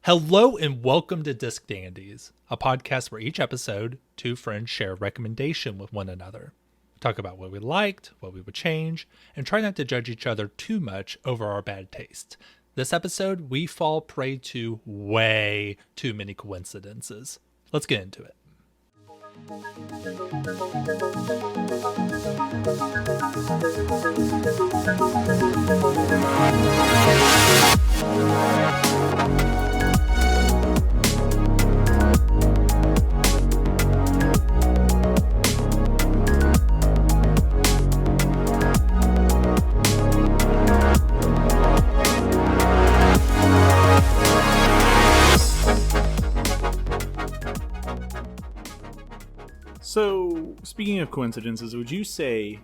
Hello and welcome to Disc Dandies, a podcast where each episode, two friends share a recommendation with one another. Talk about what we liked, what we would change, and try not to judge each other too much over our bad taste. This episode, we fall prey to way too many coincidences. Let's get into it. So, speaking of coincidences, would you say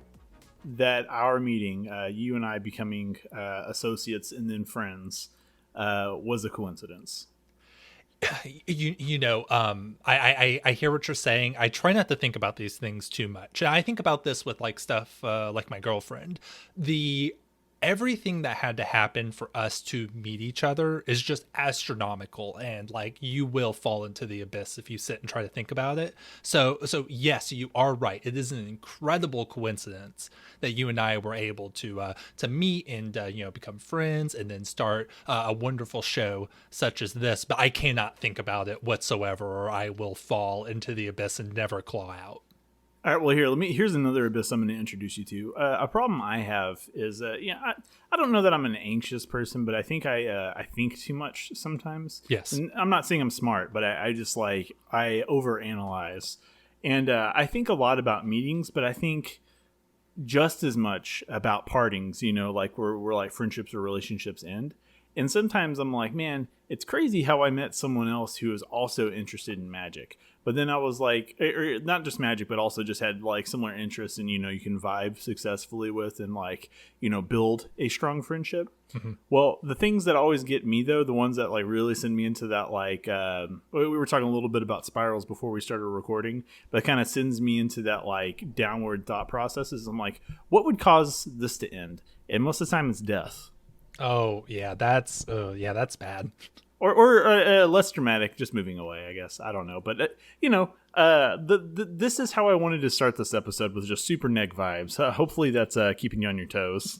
that our meeting, you and I becoming associates and then friends, was a coincidence? I hear what you're saying. I try not to think about these things too much. I think about this with like stuff like my girlfriend. Everything that had to happen for us to meet each other is just astronomical, and like you will fall into the abyss if you sit and try to think about it. So yes, you are right. It is an incredible coincidence that you and I were able to meet and become friends and then start a wonderful show such as this. But I cannot think about it whatsoever, or I will fall into the abyss and never claw out. All right, well, here's another abyss I'm going to introduce you to. A problem I have is, I don't know that I'm an anxious person, but I think I think too much sometimes. Yes. And I'm not saying I'm smart, but I just I overanalyze. And I think a lot about meetings, but I think just as much about partings, like where like friendships or relationships end. And sometimes I'm like, man, it's crazy how I met someone else who was also interested in magic. But then I was like, or not just magic, but also just had like similar interests and, you can vibe successfully with and build a strong friendship. Mm-hmm. Well, the things that always get me, though, the ones that like really send me into that, we were talking a little bit about spirals before we started recording, but it kind of sends me into that like downward thought processes. I'm like, what would cause this to end? And most of the time it's death. Oh, yeah, that's bad. Or less dramatic, just moving away, I guess. I don't know. But, this is how I wanted to start this episode, with just super neg vibes. Hopefully that's keeping you on your toes.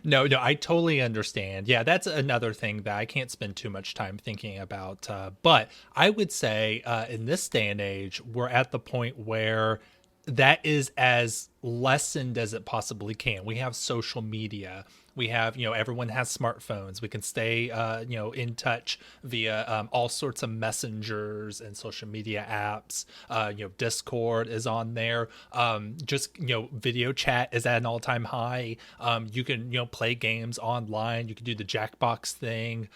No, I totally understand. Yeah, that's another thing that I can't spend too much time thinking about. But I would say in this day and age, we're at the point where that is as lessened as it possibly can. We have social media. We have, everyone has smartphones. We can stay, in touch via all sorts of messengers and social media apps. Discord is on there. Video chat is at an all-time high. You can, play games online. You can do the Jackbox thing.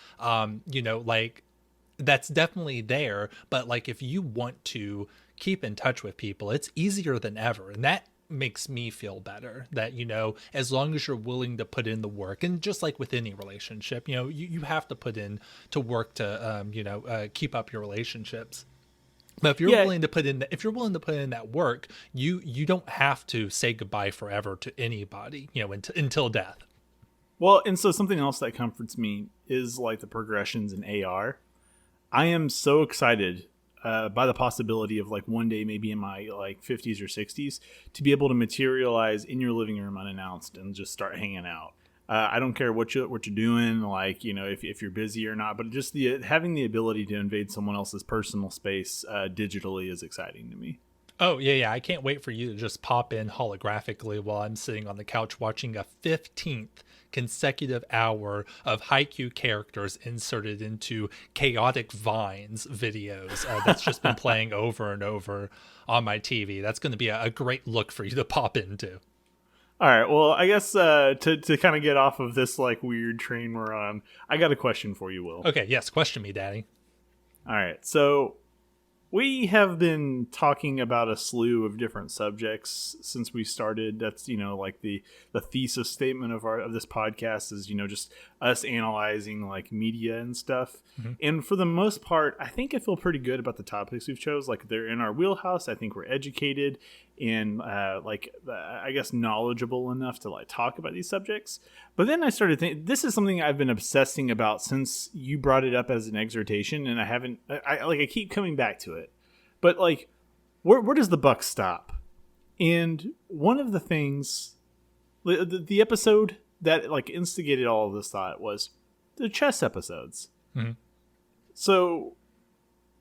That's definitely there. But like, if you want to keep in touch with people, it's easier than ever. And that makes me feel better, that as long as you're willing to put in the work, and just like with any relationship, you have to put in to work to keep up your relationships. But if you're willing to put in that work, you don't have to say goodbye forever to anybody, until death. Well, and so something else that comforts me is like the progressions in AR. I am so excited by the possibility of like one day, maybe in my like 50s or 60s, to be able to materialize in your living room unannounced and just start hanging out. I don't care what you're doing, if you're busy or not, but just having the ability to invade someone else's personal space digitally is exciting to me. Oh, yeah. I can't wait for you to just pop in holographically while I'm sitting on the couch watching a 15th consecutive hour of Haikyuu characters inserted into chaotic vines videos that's just been playing over and over on my TV. That's going to be a great look for you to pop into. All right. Well, I guess to kind of get off of this like weird train we're on, I got a question for you, Will. Okay. Yes. Question me, Daddy. All right. So we have been talking about a slew of different subjects since we started. That's, like the thesis statement of this podcast is, just us analyzing like media and stuff. Mm-hmm. And for the most part, I think I feel pretty good about the topics we've chose. Like, they're in our wheelhouse. I think we're educated. and I guess knowledgeable enough to like talk about these subjects. But then I started thinking, this is something I've been obsessing about since you brought it up as an exhortation, and I keep coming back to it. But like, where does the buck stop? And one of the things, the episode that like instigated all of this thought was the chess episodes. Mm-hmm. So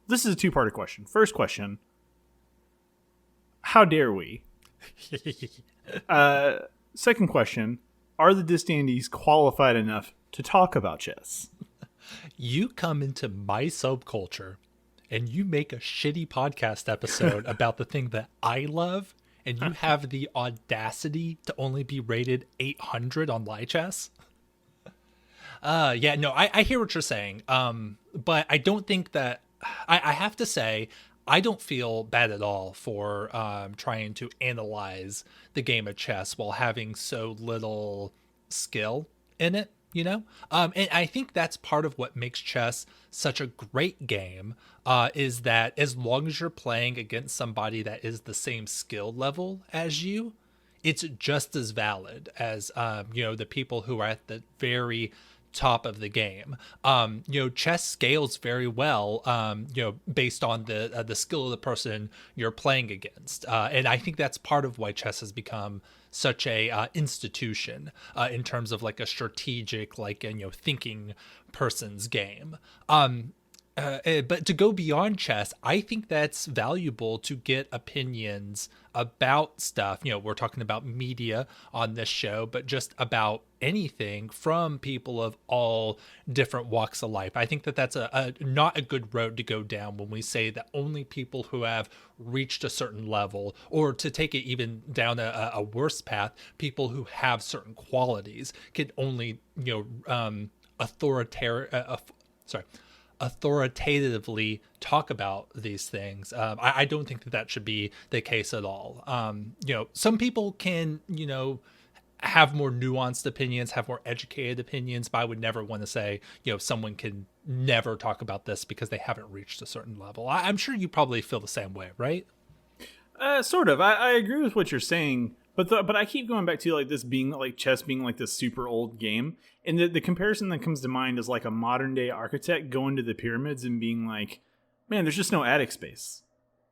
this is a two-part question. First question, how dare we? Second question, are the Dandies qualified enough to talk about chess? You come into my subculture and you make a shitty podcast episode about the thing that I love, and you have the audacity to only be rated 800 on Lichess? Yeah, no, I hear what you're saying. But I don't think that I have to say, I don't feel bad at all for trying to analyze the game of chess while having so little skill in it, you know? And I think that's part of what makes chess such a great game, is that as long as you're playing against somebody that is the same skill level as you, it's just as valid as, the people who are at the very top of the game. Chess scales very well, based on the skill of the person you're playing against. And I think that's part of why chess has become such a institution in terms of like a strategic, like, thinking person's game. But to go beyond chess, I think that's valuable to get opinions about stuff. We're talking about media on this show, but just about anything from people of all different walks of life. I think that that's a not a good road to go down when we say that only people who have reached a certain level, or to take it even down a worse path, people who have certain qualities can only, authoritatively talk about these things. I don't think that should be the case at all. Some people can, have more nuanced opinions, have more educated opinions, but I would never want to say, someone can never talk about this because they haven't reached a certain level. I'm sure you probably feel the same way, right? Sort of. I agree with what you're saying, but I keep going back to like this being like chess being like this super old game, and the comparison that comes to mind is like a modern day architect going to the pyramids and being like, man, there's just no attic space.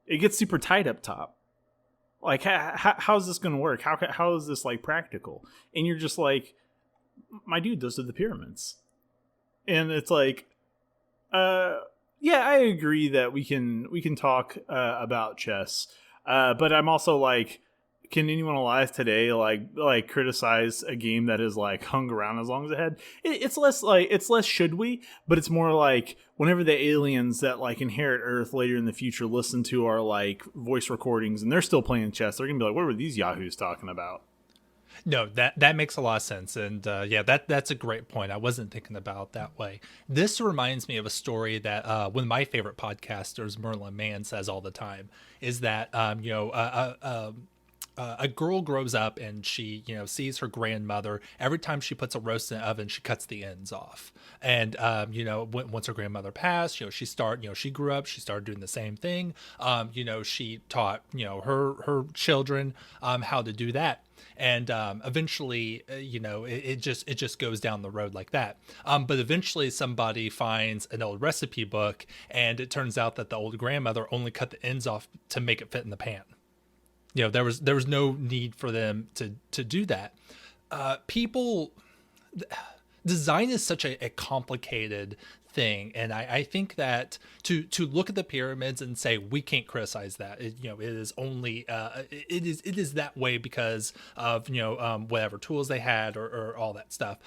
It gets super tight up top. Like, how's this going to work? How is this like practical? And you're just like, my dude, those are the pyramids. And it's like, yeah, I agree that we can talk about chess. But I'm also like, can anyone alive today like criticize a game that is like hung around as long as it had? It's less should we, but it's more like whenever the aliens that like inherit Earth later in the future listen to our like voice recordings and they're still playing chess, they're gonna be like, what were these yahoos talking about? No, that makes a lot of sense. And that's a great point. I wasn't thinking about it that way. This reminds me of a story that one of my favorite podcasters, Merlin Mann, says all the time, is that a girl grows up and she, sees her grandmother. Every time she puts a roast in the oven, she cuts the ends off. And, once her grandmother passed, she grew up, she started doing the same thing. She taught, her children how to do that. And eventually, it just goes down the road like that. But eventually somebody finds an old recipe book, and it turns out that the old grandmother only cut the ends off to make it fit in the pan. There was no need for them to do that. Design is such a complicated thing, and I think that to look at the pyramids and say we can't criticize that, it is only it is that way because of whatever tools they had or all that stuff.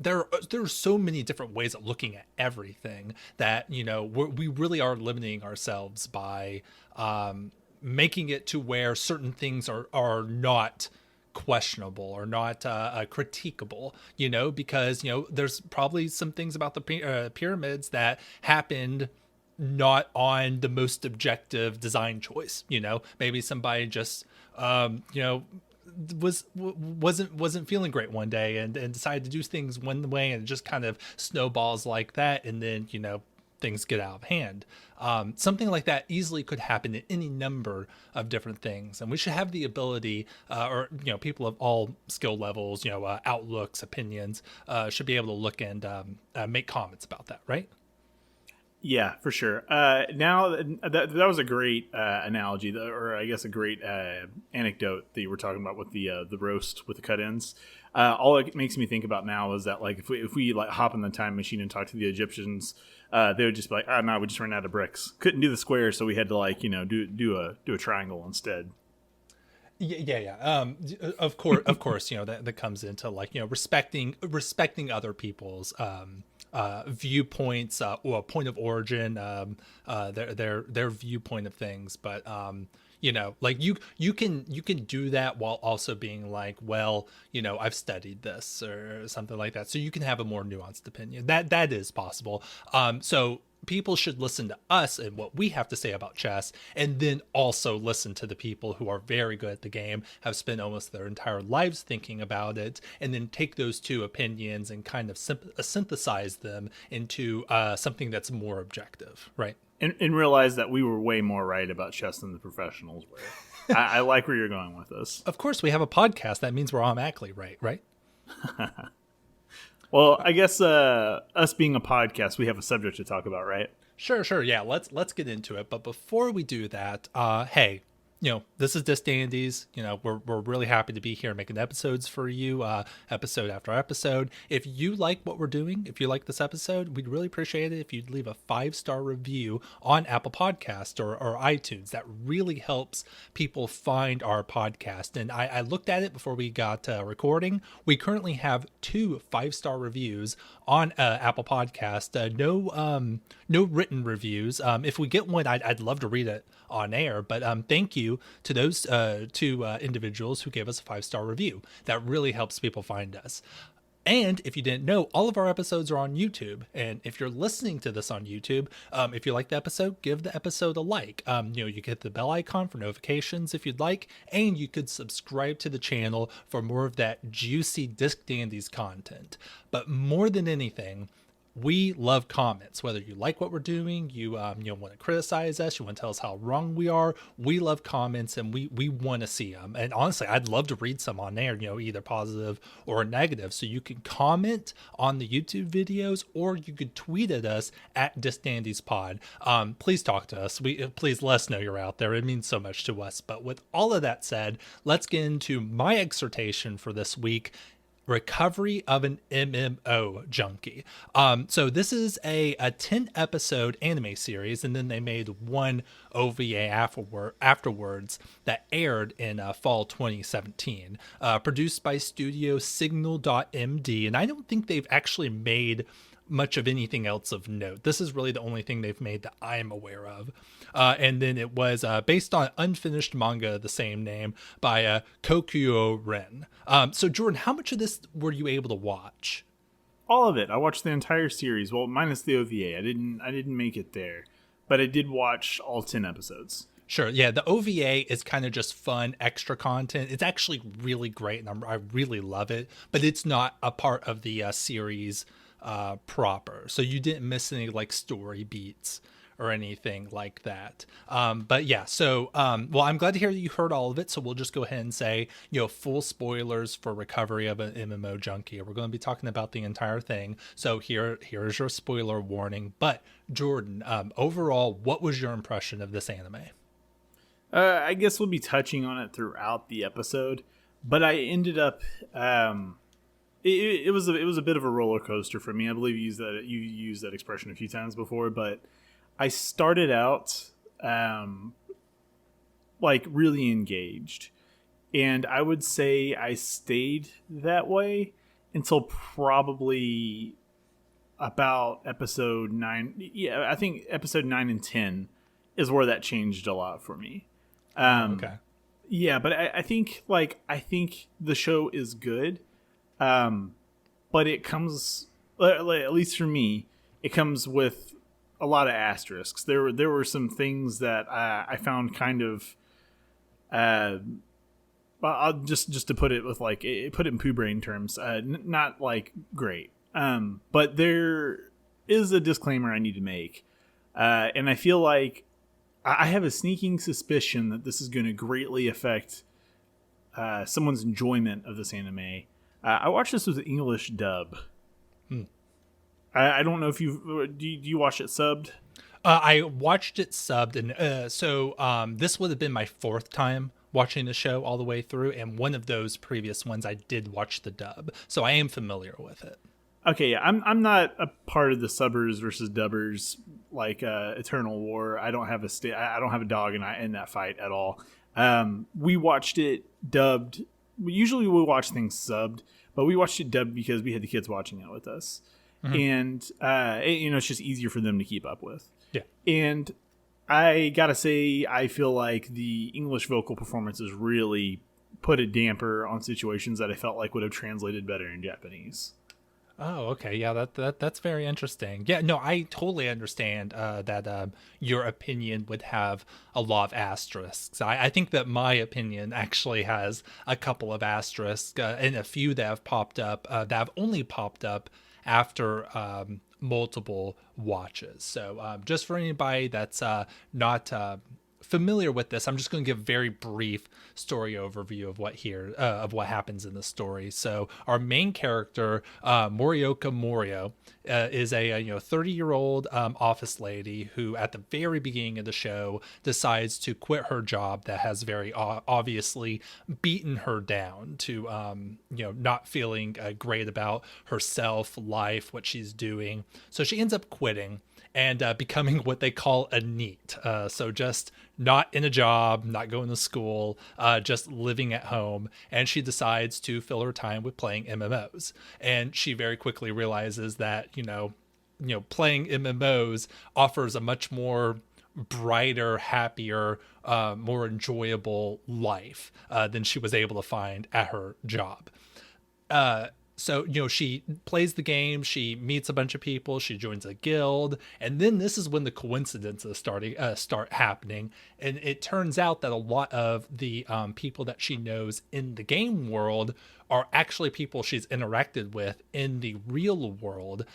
There are so many different ways of looking at everything that we really are limiting ourselves by making it to where certain things are not questionable or not critiquable, because there's probably some things about the pyramids that happened not on the most objective design choice. Maybe somebody just wasn't feeling great one day and decided to do things one way, and it just kind of snowballs like that, and then things get out of hand. Something like that easily could happen in any number of different things, and we should have the ability, or people of all skill levels, outlooks, opinions, should be able to look and make comments about that, right? Yeah, for sure. Now that was a great analogy, or I guess a great anecdote that you were talking about with the roast with the cut-ins. All it makes me think about now is that, like, if we like hop in the time machine and talk to the Egyptians, they would just be like, "Oh no, we just ran out of bricks. Couldn't do the square, so we had to, like, do a triangle instead." Yeah. Of course, that comes into, like, respecting other people's viewpoints, or point of origin, their viewpoint of things. But like, you can do that while also being like, well, I've studied this or something like that, so you can have a more nuanced opinion. That is possible. So people should listen to us and what we have to say about chess, and then also listen to the people who are very good at the game, have spent almost their entire lives thinking about it, and then take those two opinions and kind of synthesize them into something that's more objective, right? And realize that we were way more right about chess than the professionals were. I like where you're going with this. Of course, we have a podcast. That means we're automatically right? Well, I guess us being a podcast, we have a subject to talk about, right? Sure. Yeah, let's get into it. But before we do that, hey, this is Dandies. We're really happy to be here making episodes for you, episode after episode. If you like what we're doing, if you like this episode, we'd really appreciate it if you'd leave a 5-star review on Apple Podcast or iTunes. That really helps people find our podcast. And I looked at it before we got recording. We currently have 2 5-star reviews on Apple Podcast. No written reviews. If we get one, I'd love to read it on air. But thank you to those 2 individuals who gave us a 5-star review. That really helps people find us. And if you didn't know, all of our episodes are on YouTube. And if you're listening to this on YouTube, if you like the episode, give the episode a like. You can hit the bell icon for notifications if you'd like, and you could subscribe to the channel for more of that juicy Disc Dandies content. But more than anything, we love comments. Whether you like what we're doing, you want to criticize us, you want to tell us how wrong we are, we love comments, and we want to see them. And honestly, I'd love to read some on there, either positive or negative. So you can comment on the YouTube videos, or you could tweet at us at DiscDandiesPod. Please talk to us. Please let us know you're out there. It means so much to us. But with all of that said, let's get into my exhortation for this week: Recovery of an MMO Junkie. So this is a 10-episode anime series, and then they made one OVA afterwards that aired in fall 2017, produced by Studio Signal.md, and I don't think they've actually made much of anything else of note. This is really the only thing they've made that I'm aware of. And then it was based on unfinished manga of the same name by Kokuyo Ren. So Jordan, how much of this were you able to watch? All of it. I watched the entire series. Well, minus the OVA. I didn't make it there, but I did watch all 10 episodes. Sure. Yeah, the OVA is kind of just fun, extra content. It's actually really great, and I really love it, but it's not a part of the series proper. So you didn't miss any, like, story beats or anything like that. But yeah, so, well, I'm glad to hear that you heard all of it. So we'll just go ahead and say, full spoilers for Recovery of an MMO Junkie. We're going to be talking about the entire thing. So here's your spoiler warning. But Jordan, overall, what was your impression of this anime? I guess we'll be touching on it throughout the episode, but I ended up, it was a bit of a roller coaster for me. I believe you used that expression a few times before, but I started out like really engaged, and I would say I stayed that way until probably about episode 9. Yeah, I think episode 9 and 10 is where that changed a lot for me. Okay. Yeah, but I think the show is good, but it comes, at least for me, it comes with a lot of asterisks. There were some things that I found kind of, I'll just to put it with, like, put it in poo brain terms, not like great. But is a disclaimer I need to make. And I feel like I have a sneaking suspicion that this is going to greatly affect someone's enjoyment of this anime. I watched this with the English dub. I don't know if do you watch it subbed? I watched it subbed, and this would have been my fourth time watching the show all the way through, and one of those previous ones I did watch the dub, so I am familiar with it. Okay, yeah, I'm not a part of the subbers versus dubbers like Eternal War. I don't have I don't have a dog in that fight at all. We watched it dubbed. Usually we watch things subbed, but we watched it dubbed because we had the kids watching it with us, and it's just easier for them to keep up with. Yeah, and I gotta say, I feel like the English vocal performances really put a damper on situations that I felt like would have translated better in Japanese. Oh, okay. Yeah, that's very interesting. Yeah, no, I totally understand that your opinion would have a lot of asterisks. I think that my opinion actually has a couple of asterisks and a few that have popped up that have only popped up after multiple watches. So just for anybody that's not familiar with this, I'm just going to give a very brief story overview of what happens in the story. So our main character, Morioka Morio, is a 30-year-old office lady who, at the very beginning of the show, decides to quit her job that has very obviously beaten her down to not feeling great about herself, life, what she's doing. So she ends up quitting and becoming what they call a NEET. So just not in a job, not going to school, just living at home. And she decides to fill her time with playing MMOs. And she very quickly realizes that, playing MMOs offers a much more brighter, happier, more enjoyable life than she was able to find at her job. So, she plays the game, she meets a bunch of people, she joins a guild, and then this is when the coincidences start happening. And it turns out that a lot of the people that she knows in the game world are actually people she's interacted with in the real world.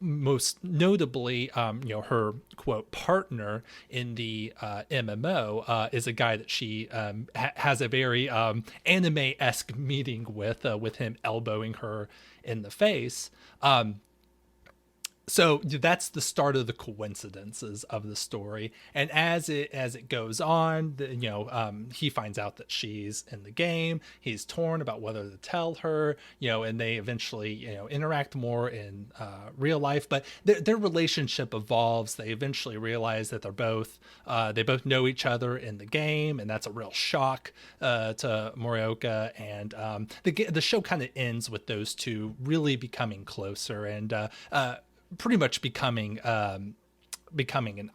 Most notably, her quote partner in the MMO is a guy that she has a very anime-esque meeting with him elbowing her in the face. So that's the start of the coincidences of the story, and as it goes on, he finds out that she's in the game. He's torn about whether to tell her, and they eventually interact more in real life. But their relationship evolves. They eventually realize that they both know each other in the game, and that's a real shock to Morioka. And the show kind of ends with those two really becoming closer and pretty much becoming an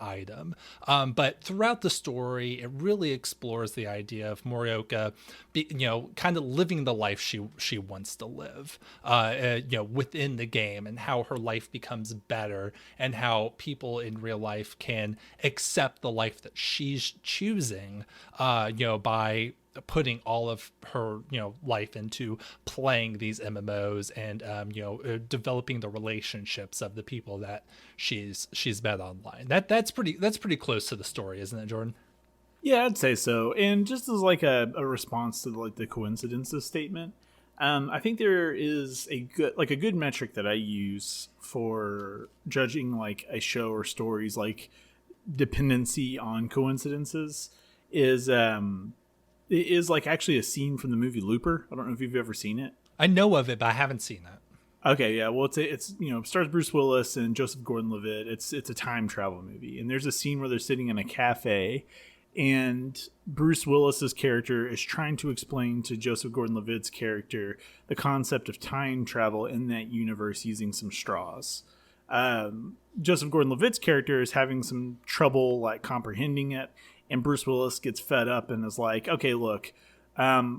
item. But throughout the story, it really explores the idea of Morioka, kind of living the life she wants to live, within the game, and how her life becomes better, and how people in real life can accept the life that she's choosing, by putting all of her life into playing these MMOs and developing the relationships of the people that she's met online. That's pretty close to the story, isn't it, Jordan? Yeah, I'd say so. And just as like a response to like the coincidences statement, I think there is a good metric that I use for judging like a show or stories like dependency on coincidences is like actually a scene from the movie Looper. I don't know if you've ever seen it. I know of it, but I haven't seen it. Okay, yeah. Well, it's stars Bruce Willis and Joseph Gordon-Levitt. It's a time travel movie, and there's a scene where they're sitting in a cafe, and Bruce Willis's character is trying to explain to Joseph Gordon-Levitt's character the concept of time travel in that universe using some straws. Joseph Gordon-Levitt's character is having some trouble like comprehending it. And Bruce Willis gets fed up and is like, okay, look,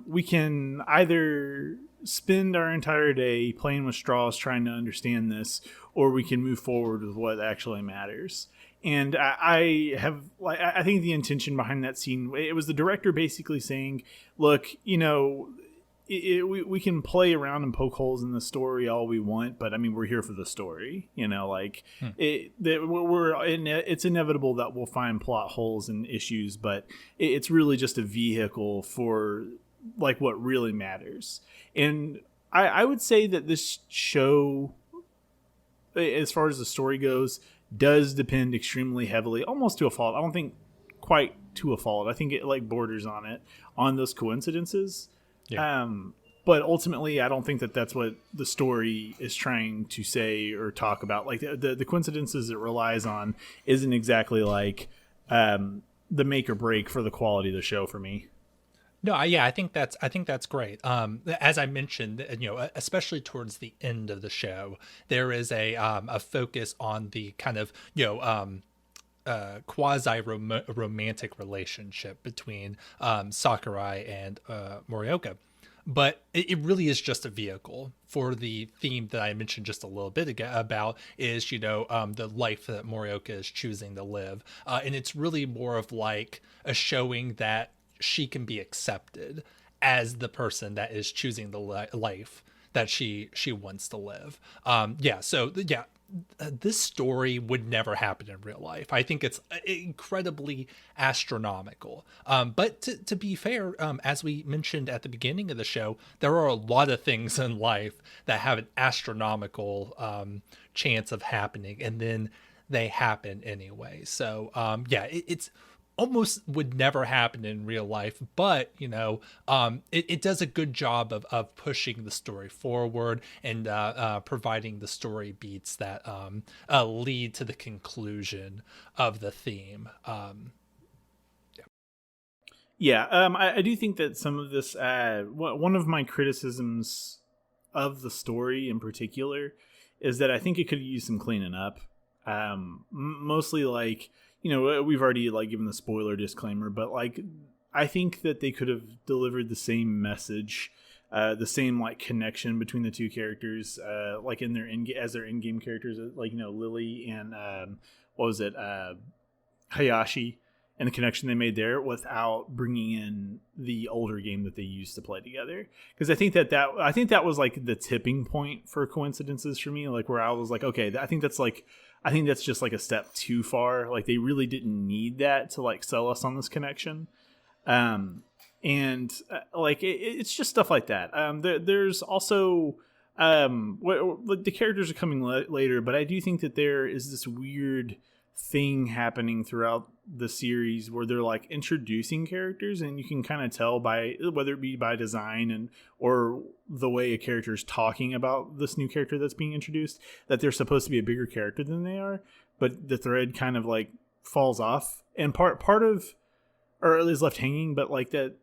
we can either spend our entire day playing with straws trying to understand this, or we can move forward with what actually matters. And I think the intention behind that scene, it was the director basically saying, look, we can play around and poke holes in the story all we want, but I mean, we're here for the story, you know, like it's inevitable that we'll find plot holes and issues, but it's really just a vehicle for like what really matters. And I would say that this show, as far as the story goes, does depend extremely heavily, almost to a fault. I don't think quite to a fault. I think it like borders on it, on those coincidences. Yeah. But ultimately, I don't think that that's what the story is trying to say or talk about. Like the coincidences it relies on isn't exactly like the make or break for the quality of the show for me. No, yeah, I think that's great. As I mentioned, you know, especially towards the end of the show, there is a focus on the kind of, you know, quasi romantic relationship between Sakurai and Morioka. But it really is just a vehicle for the theme that I mentioned just a little bit ago about is, you know, the life that Morioka is choosing to live. And it's really more of like a showing that she can be accepted as the person that is choosing the life that she wants to live. This story would never happen in real life. I think it's incredibly astronomical. But to be fair, as we mentioned at the beginning of the show, there are a lot of things in life that have an astronomical chance of happening, and then they happen anyway. So it's almost would never happen in real life, but you know, it does a good job of pushing the story forward and providing the story beats that lead to the conclusion of the theme. I do think that some of this one of my criticisms of the story in particular is that I think it could use some cleaning up. Mostly like, you know, we've already like given the spoiler disclaimer, but like I think that they could have delivered the same message, the same like connection between the two characters, like in their in-game characters, like, you know, Lily and what was it, Hayashi, and the connection they made there without bringing in the older game that they used to play together. Because I think that was like the tipping point for coincidences for me, like where I was like, okay, I think that's just like a step too far. Like they really didn't need that to like sell us on this connection. It's just stuff like that. There's also the characters are coming later, but I do think that there is this weird thing happening throughout the series where they're like introducing characters, and you can kind of tell by whether it be by design and or the way a character is talking about this new character that's being introduced, that they're supposed to be a bigger character than they are, but the thread kind of like falls off and part of, or is left hanging. But like that,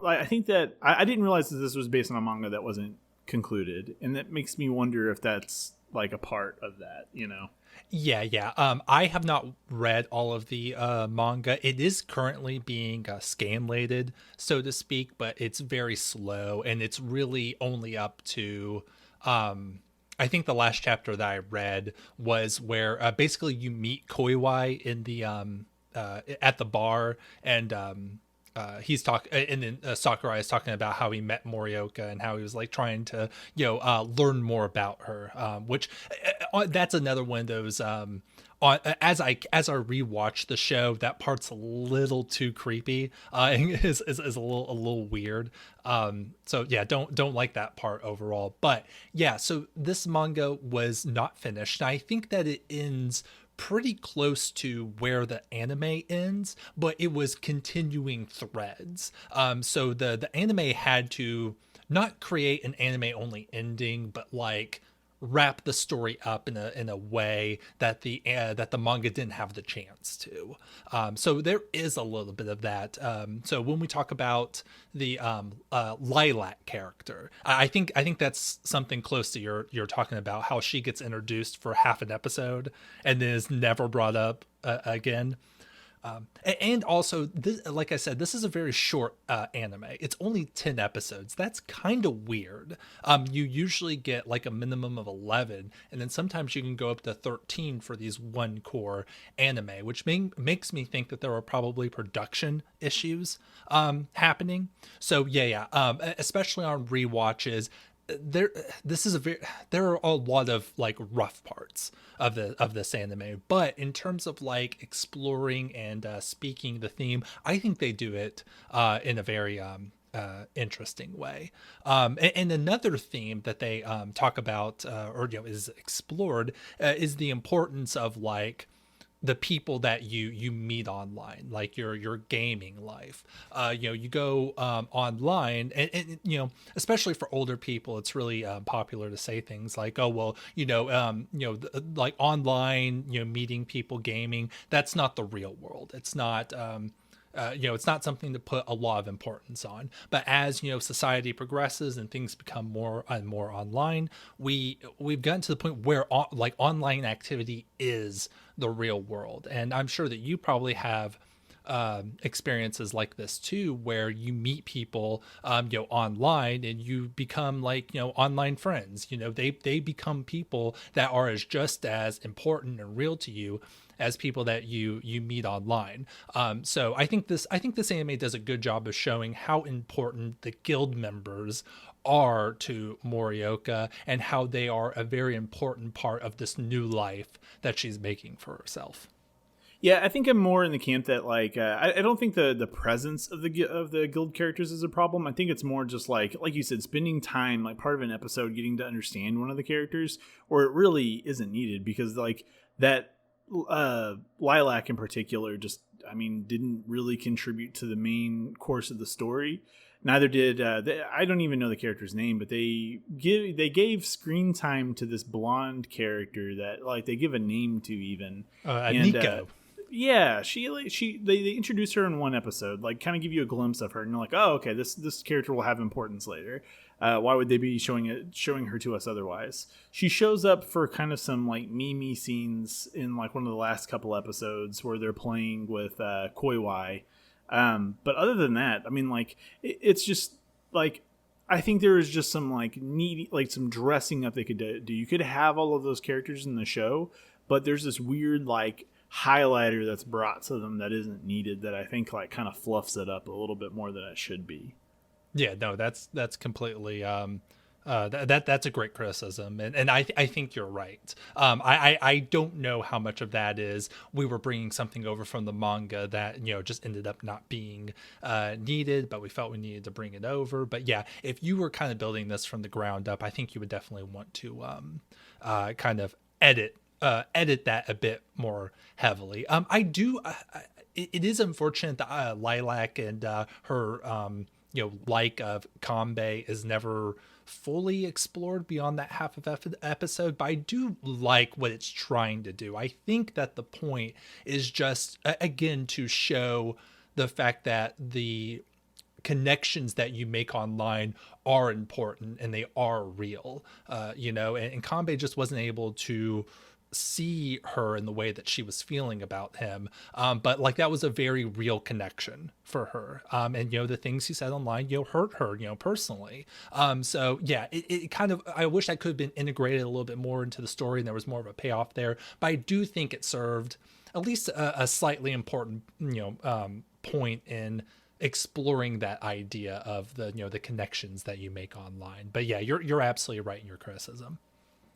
I think that I didn't realize that this was based on a manga that wasn't concluded, and that makes me wonder if that's like a part of that, you know. Yeah. I have not read all of the manga. It is currently being scanlated, so to speak, but it's very slow, and it's really only up to I think the last chapter that I read was where basically you meet Koiwai in the at the bar, and he's talking, and then Sakurai is talking about how he met Morioka and how he was like trying to, you know, learn more about her, which that's another one of those as I rewatch the show, that part's a little too creepy, and is a little weird. So yeah, don't like that part overall. But yeah, so this manga was not finished. I think that it ends pretty close to where the anime ends, but it was continuing threads. So the anime had to not create an anime only ending, but like wrap the story up in a way that the manga didn't have the chance to. So there is a little bit of that. So when we talk about the Lilac character, I think that's something close to you're talking about, how she gets introduced for half an episode and then is never brought up again. And also, this, like I said, this is a very short anime. It's only 10 episodes. That's kind of weird. You usually get like a minimum of 11, and then sometimes you can go up to 13 for these one core anime, which makes me think that there are probably production issues happening. So yeah. Especially on rewatches, there this is a very there are a lot of like rough parts of this anime, but in terms of like exploring and speaking the theme, I think they do it in a very interesting way. And another theme that they talk about, or is explored, is the importance of like the people that you meet online, like your gaming life. You go online, and especially for older people, it's really popular to say things like, oh well, like online, meeting people gaming, that's not the real world. It's not it's not something to put a lot of importance on. But as society progresses and things become more and more online, we've gotten to the point where like online activity is the real world. And I'm sure that you probably have experiences like this too, where you meet people online, and you become like online friends. They become people that are just as important and real to you as people that you meet online. So I think this anime does a good job of showing how important the guild members are to Morioka, and how they are a very important part of this new life that she's making for herself. Yeah, I think I'm more in the camp that like I don't think the presence of the guild characters is a problem. I think it's more just like you said, spending time like part of an episode getting to understand one of the characters, or it really isn't needed, because like that Lilac in particular just didn't really contribute to the main course of the story. Neither did I don't even know the character's name, but they gave screen time to this blonde character that like they give a name to even. And Nico. yeah, they introduce her in one episode, like kind of give you a glimpse of her, and you're like, oh, okay, this character will have importance later. Why would they be showing her to us otherwise? She shows up for kind of some like meme scenes in like one of the last couple episodes where they're playing with Koiwai. But other than that, it's just like, I think there is just some like needy, like some dressing up they could do. You could have all of those characters in the show, but there's this weird like highlighter that's brought to them that isn't needed, that I think like kind of fluffs it up a little bit more than it should be. Yeah, no, that's completely that's a great criticism, and I think you're right. I don't know how much of that is we were bringing something over from the manga that just ended up not being needed, but we felt we needed to bring it over. But yeah, if you were kind of building this from the ground up, I think you would definitely want to kind of edit that a bit more heavily. I do. It is unfortunate that Lilac and her like of Kanbei is never fully explored beyond that half of episode, but I do like what it's trying to do. I think that the point is just again to show the fact that the connections that you make online are important and they are real, and Kanbei just wasn't able to see her in the way that she was feeling about him, but like that was a very real connection for her, and the things he said online hurt her personally. So yeah, it kind of, I wish that could have been integrated a little bit more into the story and there was more of a payoff there, but I do think it served at least a slightly important point in exploring that idea of the connections that you make online. But yeah, you're absolutely right in your criticism.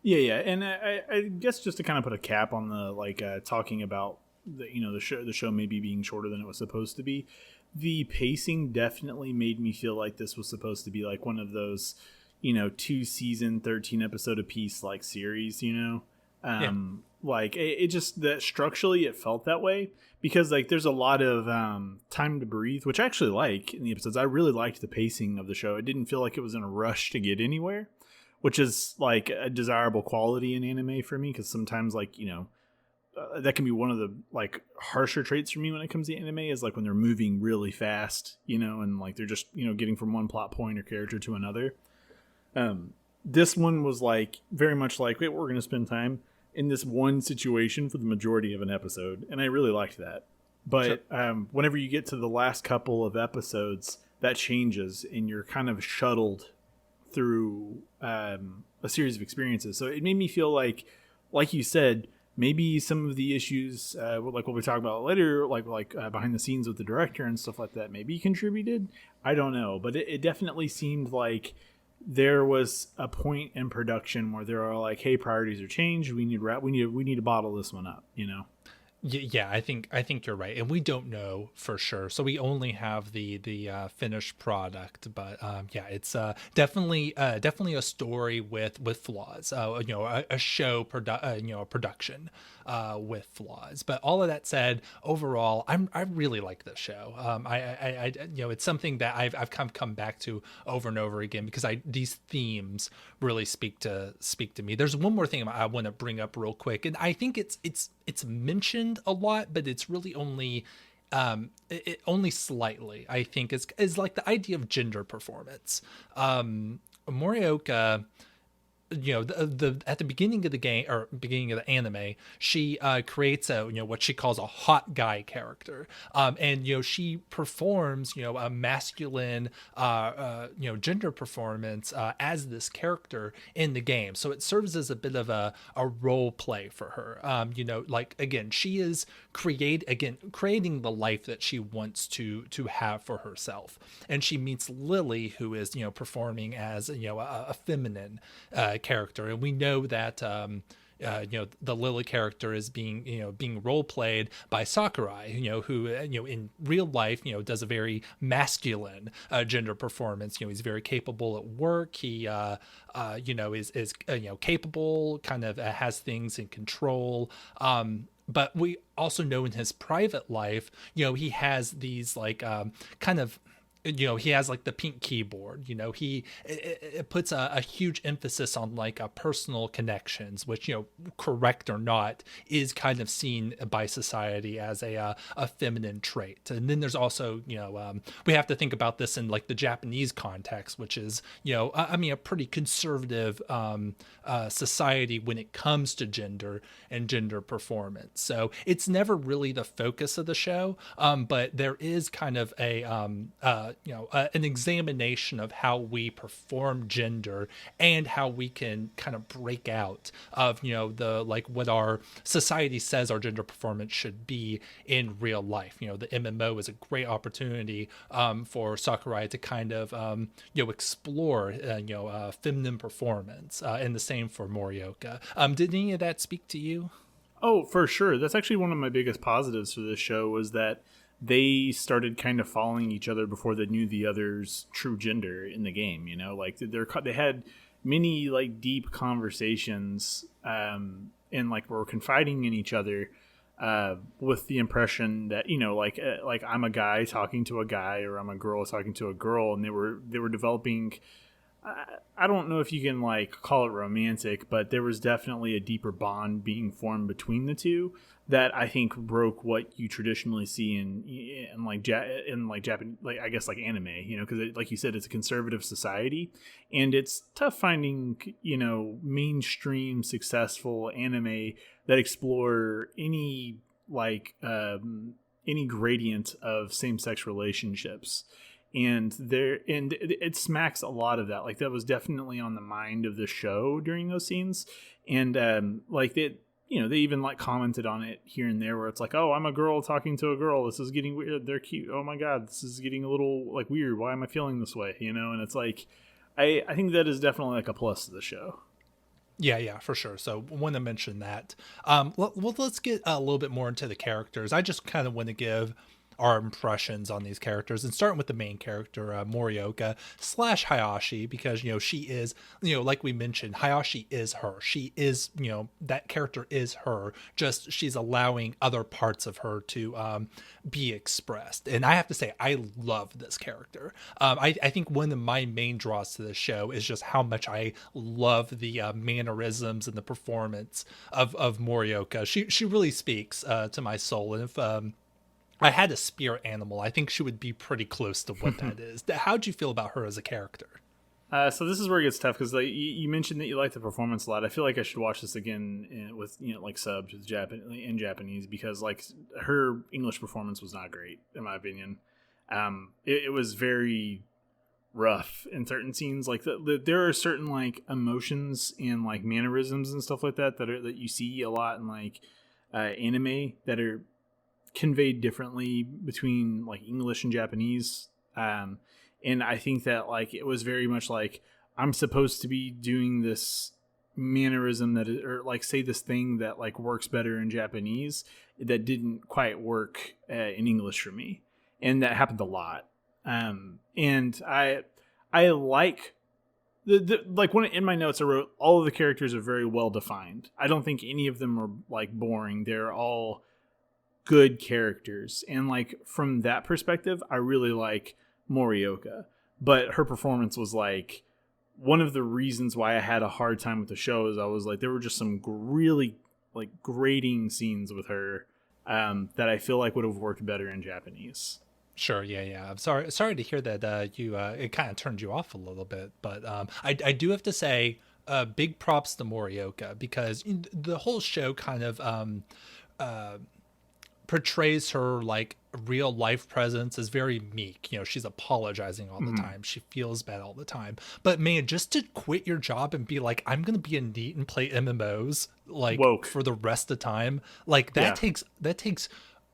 Yeah, and I guess just to kind of put a cap on the like talking about the show maybe being shorter than it was supposed to be. The pacing definitely made me feel like this was supposed to be like one of those 2-season 13 episode a piece like series. Yeah. Like it just that structurally it felt that way, because like there's a lot of time to breathe, which I actually like in the episodes. I really liked the pacing of the show. It didn't feel like it was in a rush to get anywhere, which is like a desirable quality in anime for me, because sometimes like that can be one of the like harsher traits for me when it comes to anime, is like when they're moving really fast, and like they're just getting from one plot point or character to another. This one was like very much like, wait, we're going to spend time in this one situation for the majority of an episode, and I really liked that. Sure. But whenever you get to the last couple of episodes, that changes, and you're kind of shuttled through a series of experiences. So it made me feel like you said, maybe some of the issues, like what we talk about later, like behind the scenes with the director and stuff like that, maybe contributed. I don't know, but it definitely seemed like there was a point in production where they're all like, "Hey, priorities are changed. We need to bottle this one up." You know. Yeah, I think you're right, and we don't know for sure, so we only have the finished product. But yeah, it's definitely a story with flaws. A show a production with flaws. But all of that said, overall, I really like this show. It's something that I've come back to over and over again because these themes really speak to me. There's one more thing I want to bring up real quick, and I think it's mentioned a lot, but it's really only only slightly, I think, is like the idea of gender performance. Morioka, the at the beginning of the game, or beginning of the anime, she creates a what she calls a hot guy character, and she performs a masculine gender performance as this character in the game, so it serves as a bit of a role play for her. Like, again, she is creating the life that she wants to have for herself, and she meets Lily, who is performing as a feminine character, and we know that the Lily character is being role played by Sakurai, who in real life does a very masculine gender performance. He's very capable at work. He is capable, kind of has things in control. But we also know in his private life, he has these like kind of he has like the pink keyboard. It puts a huge emphasis on like personal connections, which correct or not, is kind of seen by society as a feminine trait. And then there's also we have to think about this in like the Japanese context, which is a pretty conservative society when it comes to gender and gender performance. So it's never really the focus of the show, but there is kind of an examination of how we perform gender and how we can kind of break out of the like what our society says our gender performance should be in real life. The MMO is a great opportunity for Sakurai to kind of explore feminine performance, and the same for Morioka. Did any of that speak to you? Oh, for sure. That's actually one of my biggest positives for this show, was that they started kind of following each other before they knew the other's true gender in the game. Like they had many like deep conversations, and like were confiding in each other, with the impression that like I'm a guy talking to a guy, or I'm a girl talking to a girl, and they were developing. I don't know if you can like call it romantic, but there was definitely a deeper bond being formed between the two that I think broke what you traditionally see in Japan, like I guess like anime, because like you said, it's a conservative society, and it's tough finding mainstream successful anime that explore any any gradient of same sex relationships. And it smacks a lot of that. Like that was definitely on the mind of the show during those scenes, and like they even like commented on it here and there, where it's like, oh, I'm a girl talking to a girl, this is getting weird, they're cute, oh my god, this is getting a little like weird, why am I feeling this way? And it's like I think that is definitely like a plus to the show. Yeah, for sure. So want to mention that. Let's get a little bit more into the characters. I just kind of want to give our impressions on these characters, and starting with the main character, Morioka / Hayashi, because she is, like we mentioned, Hayashi is her. She is, that character is her, just she's allowing other parts of her to be expressed. And I have to say, I love this character. I think one of my main draws to this show is just how much I love the mannerisms and the performance of Morioka. She really speaks to my soul. And if I had a spirit animal, I think she would be pretty close to what that is. How'd you feel about her as a character? So this is where it gets tough because like you mentioned that you like the performance a lot. I feel like I should watch this again with like subbed with in Japanese because like her English performance was not great in my opinion. It was very rough in certain scenes. Like there are certain like emotions and like mannerisms and stuff like that you see a lot in like anime that are conveyed differently between like English and Japanese. And I think that like it was very much like I'm supposed to be doing this mannerism or like say this thing that like works better in Japanese that didn't quite work in English for me, and that happened a lot. And I like like when in my notes I wrote all of the characters are very well defined. I don't think any of them are like boring. They're all good characters, and like from that perspective I really like Morioka, but her performance was like one of the reasons why I had a hard time with the show. Is I was like there were just some really like grating scenes with her that I feel like would have worked better in Japanese. Sure, yeah. I'm sorry to hear that you it kind of turned you off a little bit, but I do have to say big props to Morioka because the whole show kind of portrays her like real life presence as very meek. You know, she's apologizing all the time. She feels bad all the time. But man, just to quit your job and be like, I'm gonna be a NEET and play MMOs like Woke. for the rest of the time, like that takes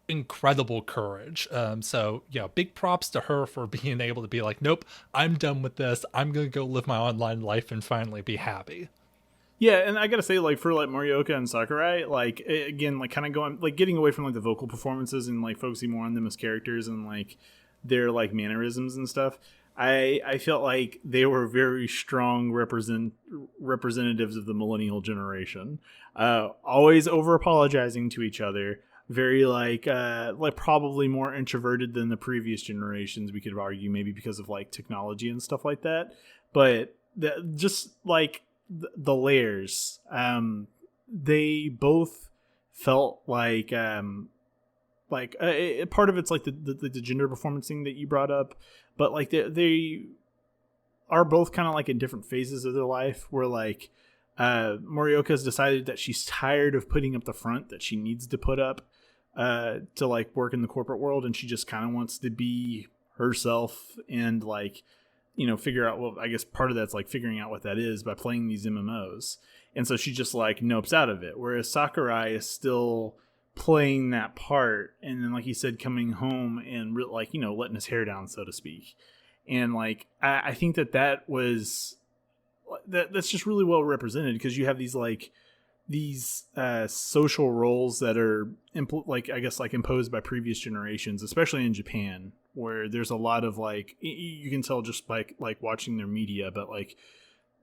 incredible courage. So yeah, big props to her for being able to be like, nope, I'm done with this. I'm gonna go live my online life and finally be happy. Yeah, and I gotta say, like for like Morioka and Sakurai, like again, like kind of going like getting away from like the vocal performances and like focusing more on them as characters and like their like mannerisms and stuff. I felt like they were very strong representatives of the millennial generation. Always over apologizing to each other. Very like probably more introverted than the previous generations. We could argue maybe because of like technology and stuff like that, but just like the layers they both felt like part of it's like the gender performance thing that you brought up, but like they are both kind of like in different phases of their life where like Morioka's decided that she's tired of putting up the front that she needs to put up to like work in the corporate world, and she just kind of wants to be herself and like figure out, well, I guess part of that's like figuring out what that is by playing these MMOs. And so she just like nopes out of it. Whereas Sakurai is still playing that part. And then, like you said, coming home and like, letting his hair down, so to speak. And like, I think that was, that's just really well represented because you have these social roles that are like I guess like imposed by previous generations, especially in Japan, where there's a lot of like you can tell just like watching their media, but like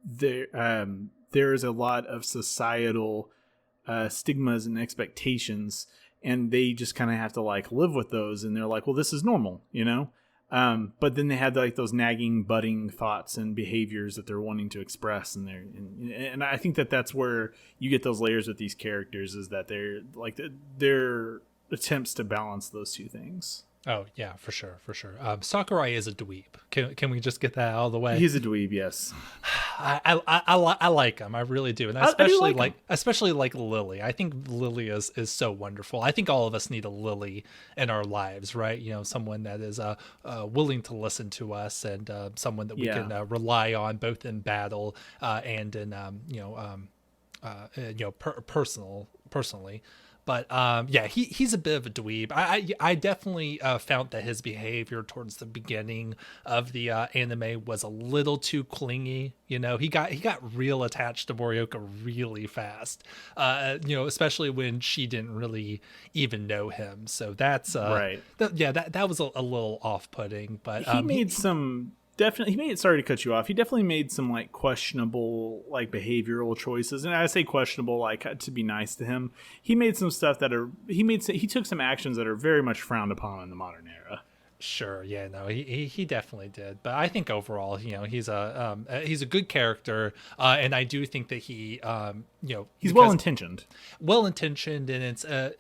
there's a lot of societal stigmas and expectations, and they just kind of have to like live with those, and they're like, well, this is normal, but then they had like those nagging, budding thoughts and behaviors that they're wanting to express, and I think that's where you get those layers with these characters, is that they're like their attempts to balance those two things. Oh yeah, for sure. Sakurai is a dweeb. Can we just get that out of the way? He's a dweeb, yes. I like him. I really do, and especially like Lily. I think Lily is so wonderful. I think all of us need a Lily in our lives, right? Someone that is willing to listen to us, and someone that we can rely on both in battle and in personally. But yeah, he's a bit of a dweeb. I definitely found that his behavior towards the beginning of the anime was a little too clingy. He got real attached to Morioka really fast. Especially when she didn't really even know him. So that's right. That was a little off-putting. But he made some. Definitely, he made. Sorry to cut you off. He definitely made some like questionable like behavioral choices, and I say questionable like to be nice to him. He made some stuff he took some actions that are very much frowned upon in the modern era. Sure, yeah, no, he definitely did. But I think overall, he's a good character, and I do think that he's well intentioned, and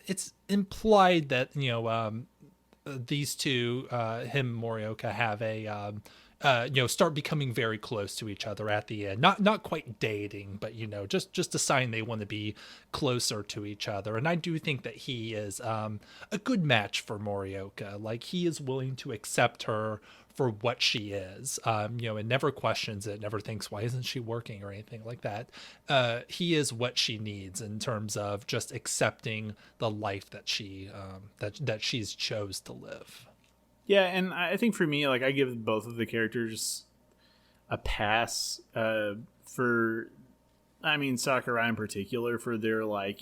it's implied that these two, him and Morioka, have a start becoming very close to each other at the end. Not quite dating, but just a sign they want to be closer to each other. And I do think that he is a good match for Morioka. Like, he is willing to accept her for what she is, and never questions it, never thinks, why isn't she working or anything like that. He is what she needs in terms of just accepting the life that that she's chose to live. Yeah, and I think for me, like, I give both of the characters a pass for, I mean, Sakurai in particular, for their, like,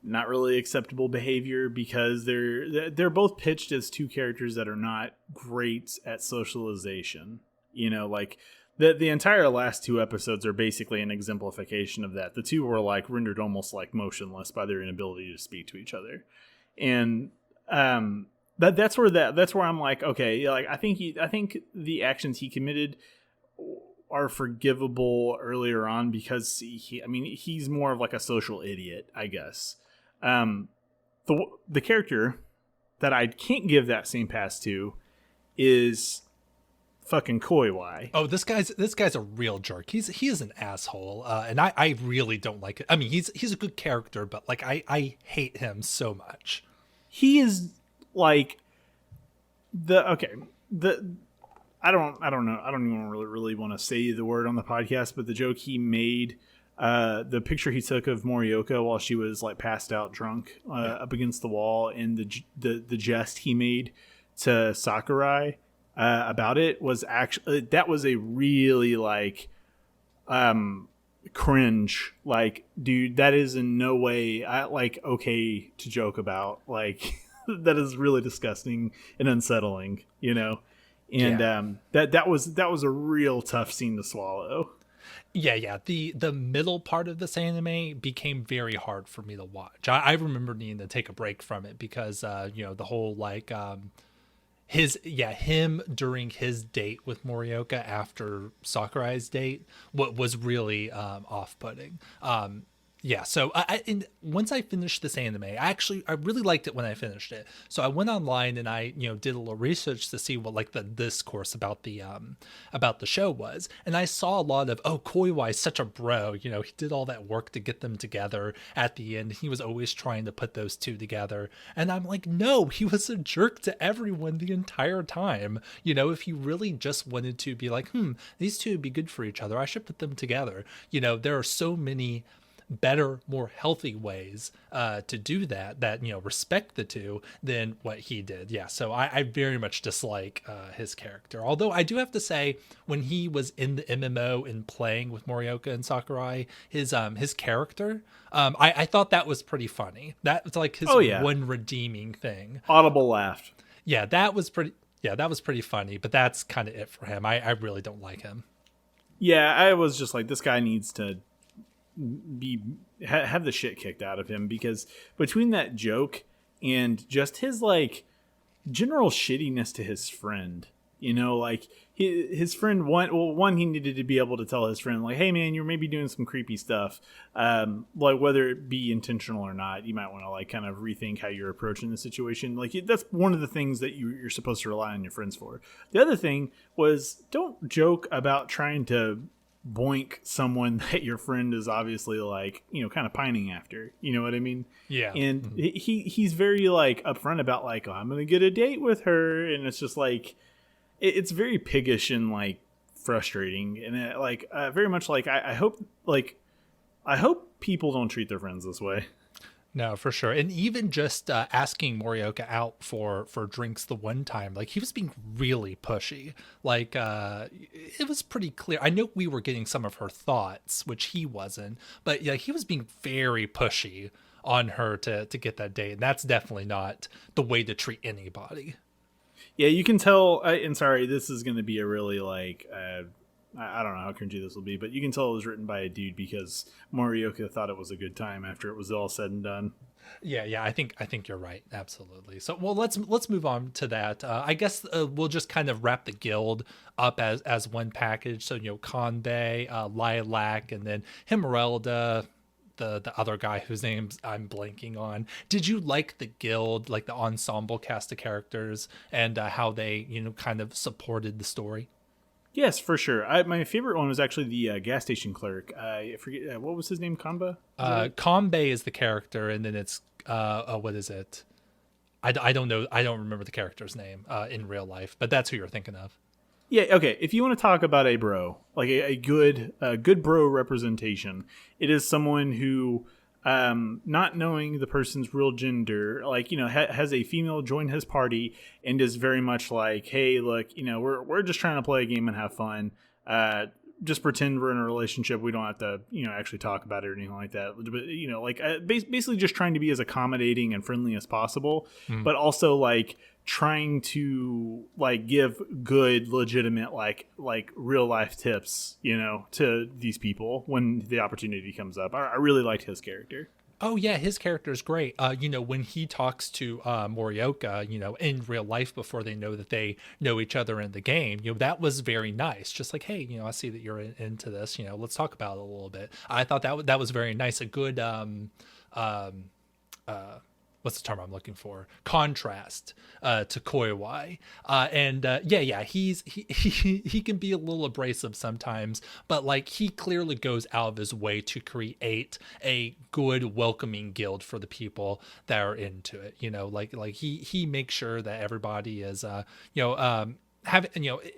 not really acceptable behavior, because they're both pitched as two characters that are not great at socialization. Like, the entire last two episodes are basically an exemplification of that. The two were, like, rendered almost, like, motionless by their inability to speak to each other. And that's where I'm like, okay, like, I think the actions he committed are forgivable earlier on, because he's more of like a social idiot, I guess. The character that I can't give that same pass to is fucking Koiwai. Oh, this guy's a real jerk. He is an asshole, and I really don't like it. I mean, he's a good character, but like I hate him so much. He is like the I don't know. I don't even really want to say the word on the podcast, but the joke he made, the picture he took of Morioka while she was like passed out drunk up against the wall, and the jest he made to Sakurai about it was actually, that was a really like cringe. Like, dude, that is in no way okay to joke about. Like, that is really disgusting and unsettling, And that was a real tough scene to swallow. Yeah. The middle part of this anime became very hard for me to watch. I remember needing to take a break from it because the whole like him during his date with Morioka after Sakurai's date, what was really off-putting. So and once I finished this anime, I really liked it when I finished it. So I went online and I did a little research to see what like the discourse about the show was, and I saw a lot of, oh, Koiwai is such a bro. He did all that work to get them together at the end. He was always trying to put those two together, and I'm like, no, he was a jerk to everyone the entire time. If he really just wanted to be like, these two would be good for each other, I should put them together. There are so many better, more healthy ways to do that respect the two than what he did. So I very much dislike his character, although I do have to say, when he was in the MMO and playing with Morioka and Sakurai, his character, I thought that was pretty funny. That was like his one redeeming thing. Audible laughed. That was pretty funny, but that's kind of it for him. I really don't like him. I was just like, this guy needs to have the shit kicked out of him, because between that joke and just his like general shittiness to his friend, like his friend, one, he needed to be able to tell his friend, like, hey man, you're maybe doing some creepy stuff, like whether it be intentional or not, you might want to like kind of rethink how you're approaching the situation. Like, that's one of the things that you're supposed to rely on your friends for. The other thing was, don't joke about trying to boink someone that your friend is obviously like, kind of pining after, you know what I mean? Yeah. And he's very like upfront about like, oh, I'm gonna get a date with her, and it's just like, it's very piggish and like frustrating, and very much like, I hope people don't treat their friends this way. No, for sure. And even just asking Morioka out for drinks the one time, like, he was being really pushy. Like, it was pretty clear. I know we were getting some of her thoughts, which he wasn't, but yeah, he was being very pushy on her to get that date. And that's definitely not the way to treat anybody. Yeah, you can tell, and sorry, this is going to be a really like, I don't know how cringy this will be, but you can tell it was written by a dude, because Morioka thought it was a good time after it was all said and done. Yeah, I think you're right, absolutely. So, well, let's move on to that. I guess we'll just kind of wrap the guild up as one package. So, Kanbei, Lilac, and then Himerelda, the other guy whose names I'm blanking on. Did you like the guild, like the ensemble cast of characters, and how they kind of supported the story? Yes, for sure. My favorite one was actually the gas station clerk. I forget what was his name. Kanba. Is that it? Kanbei is the character, and then it's what is it? I don't know. I don't remember the character's name in real life, but that's who you're thinking of. Yeah. Okay. If you want to talk about a bro, like a good bro representation, it is someone who, not knowing the person's real gender, like has a female join his party and is very much like, hey, look, we're just trying to play a game and have fun. Just pretend we're in a relationship. We don't have to, actually talk about it or anything like that. But like basically just trying to be as accommodating and friendly as possible, but also like trying to like give good, legitimate, like real life tips, to these people when the opportunity comes up. I really liked his character. Oh yeah, his character is great. When he talks to Morioka, in real life before they know that they know each other in the game, that was very nice. Just like, hey, I see that you're into this. Let's talk about it a little bit. I thought that was very nice. A good uh, what's the term I'm looking for? Contrast to Koiwai. He can be a little abrasive sometimes, but like he clearly goes out of his way to create a good welcoming guild for the people that are into it. Like he makes sure that everybody is have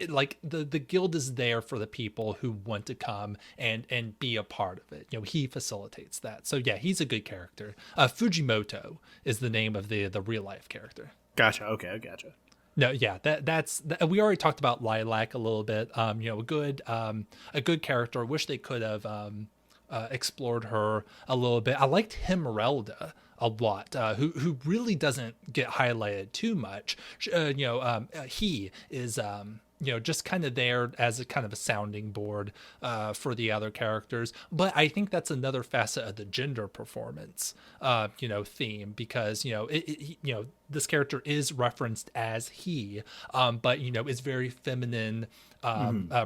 like the guild is there for the people who want to come and be a part of it. He facilitates that. So yeah, he's a good character. Fujimoto is the name of the real life character. Gotcha. Okay, I gotcha. No, yeah, that's we already talked about Lilac a little bit. A good character. I wish they could have explored her a little bit. I liked Himerelda a lot, who really doesn't get highlighted too much. He is just kind of there as a kind of a sounding board for the other characters. But I think that's another facet of the gender performance theme, because this character is referenced as he, but is very feminine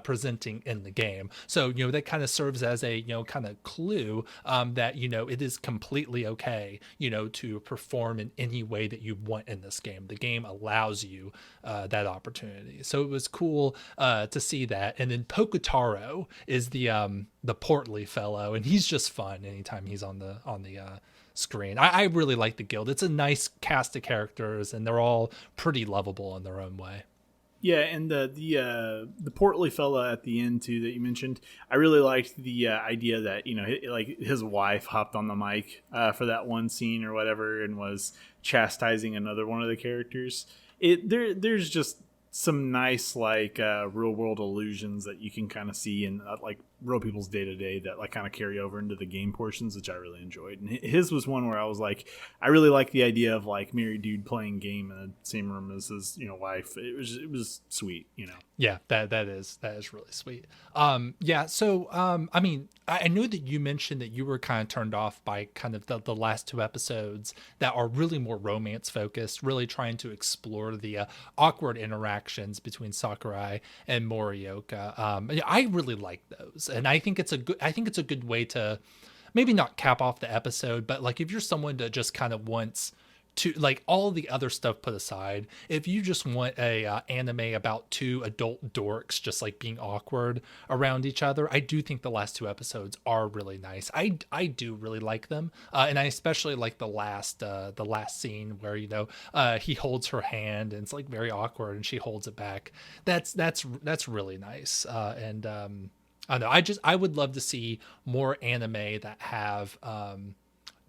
presenting in the game. So that kind of serves as a kind of clue that it is completely okay to perform in any way that you want in this game. The game allows you that opportunity. So it was cool to see that. And then Pokotaro is the portly fellow, and he's just fun anytime he's on the screen. I really like the guild. It's a nice cast of characters, and they're all pretty lovable in their own way. Yeah, and the portly fella at the end too that you mentioned, I really liked the idea that like his wife hopped on the mic for that one scene or whatever and was chastising another one of the characters. There's just some nice like real world illusions that you can kind of see in like real people's day to day that like kind of carry over into the game portions, which I really enjoyed. And his was one where I was like, I really like the idea of like married dude playing game in the same room as his wife. It was sweet. Yeah, that is really sweet. So I mean, I know that you mentioned that you were kind of turned off by kind of the last two episodes that are really more romance focused, really trying to explore the awkward interactions between Sakurai and Morioka. I really like those, and I think it's a good way to maybe not cap off the episode, but like if you're someone that just kind of wants to, like, all the other stuff put aside, if you just want a anime about two adult dorks just like being awkward around each other, I do think the last two episodes are really nice. I do really like them, and I especially like the last scene where he holds her hand and it's like very awkward and she holds it back. That's really nice. And I don't know, I would love to see more anime that have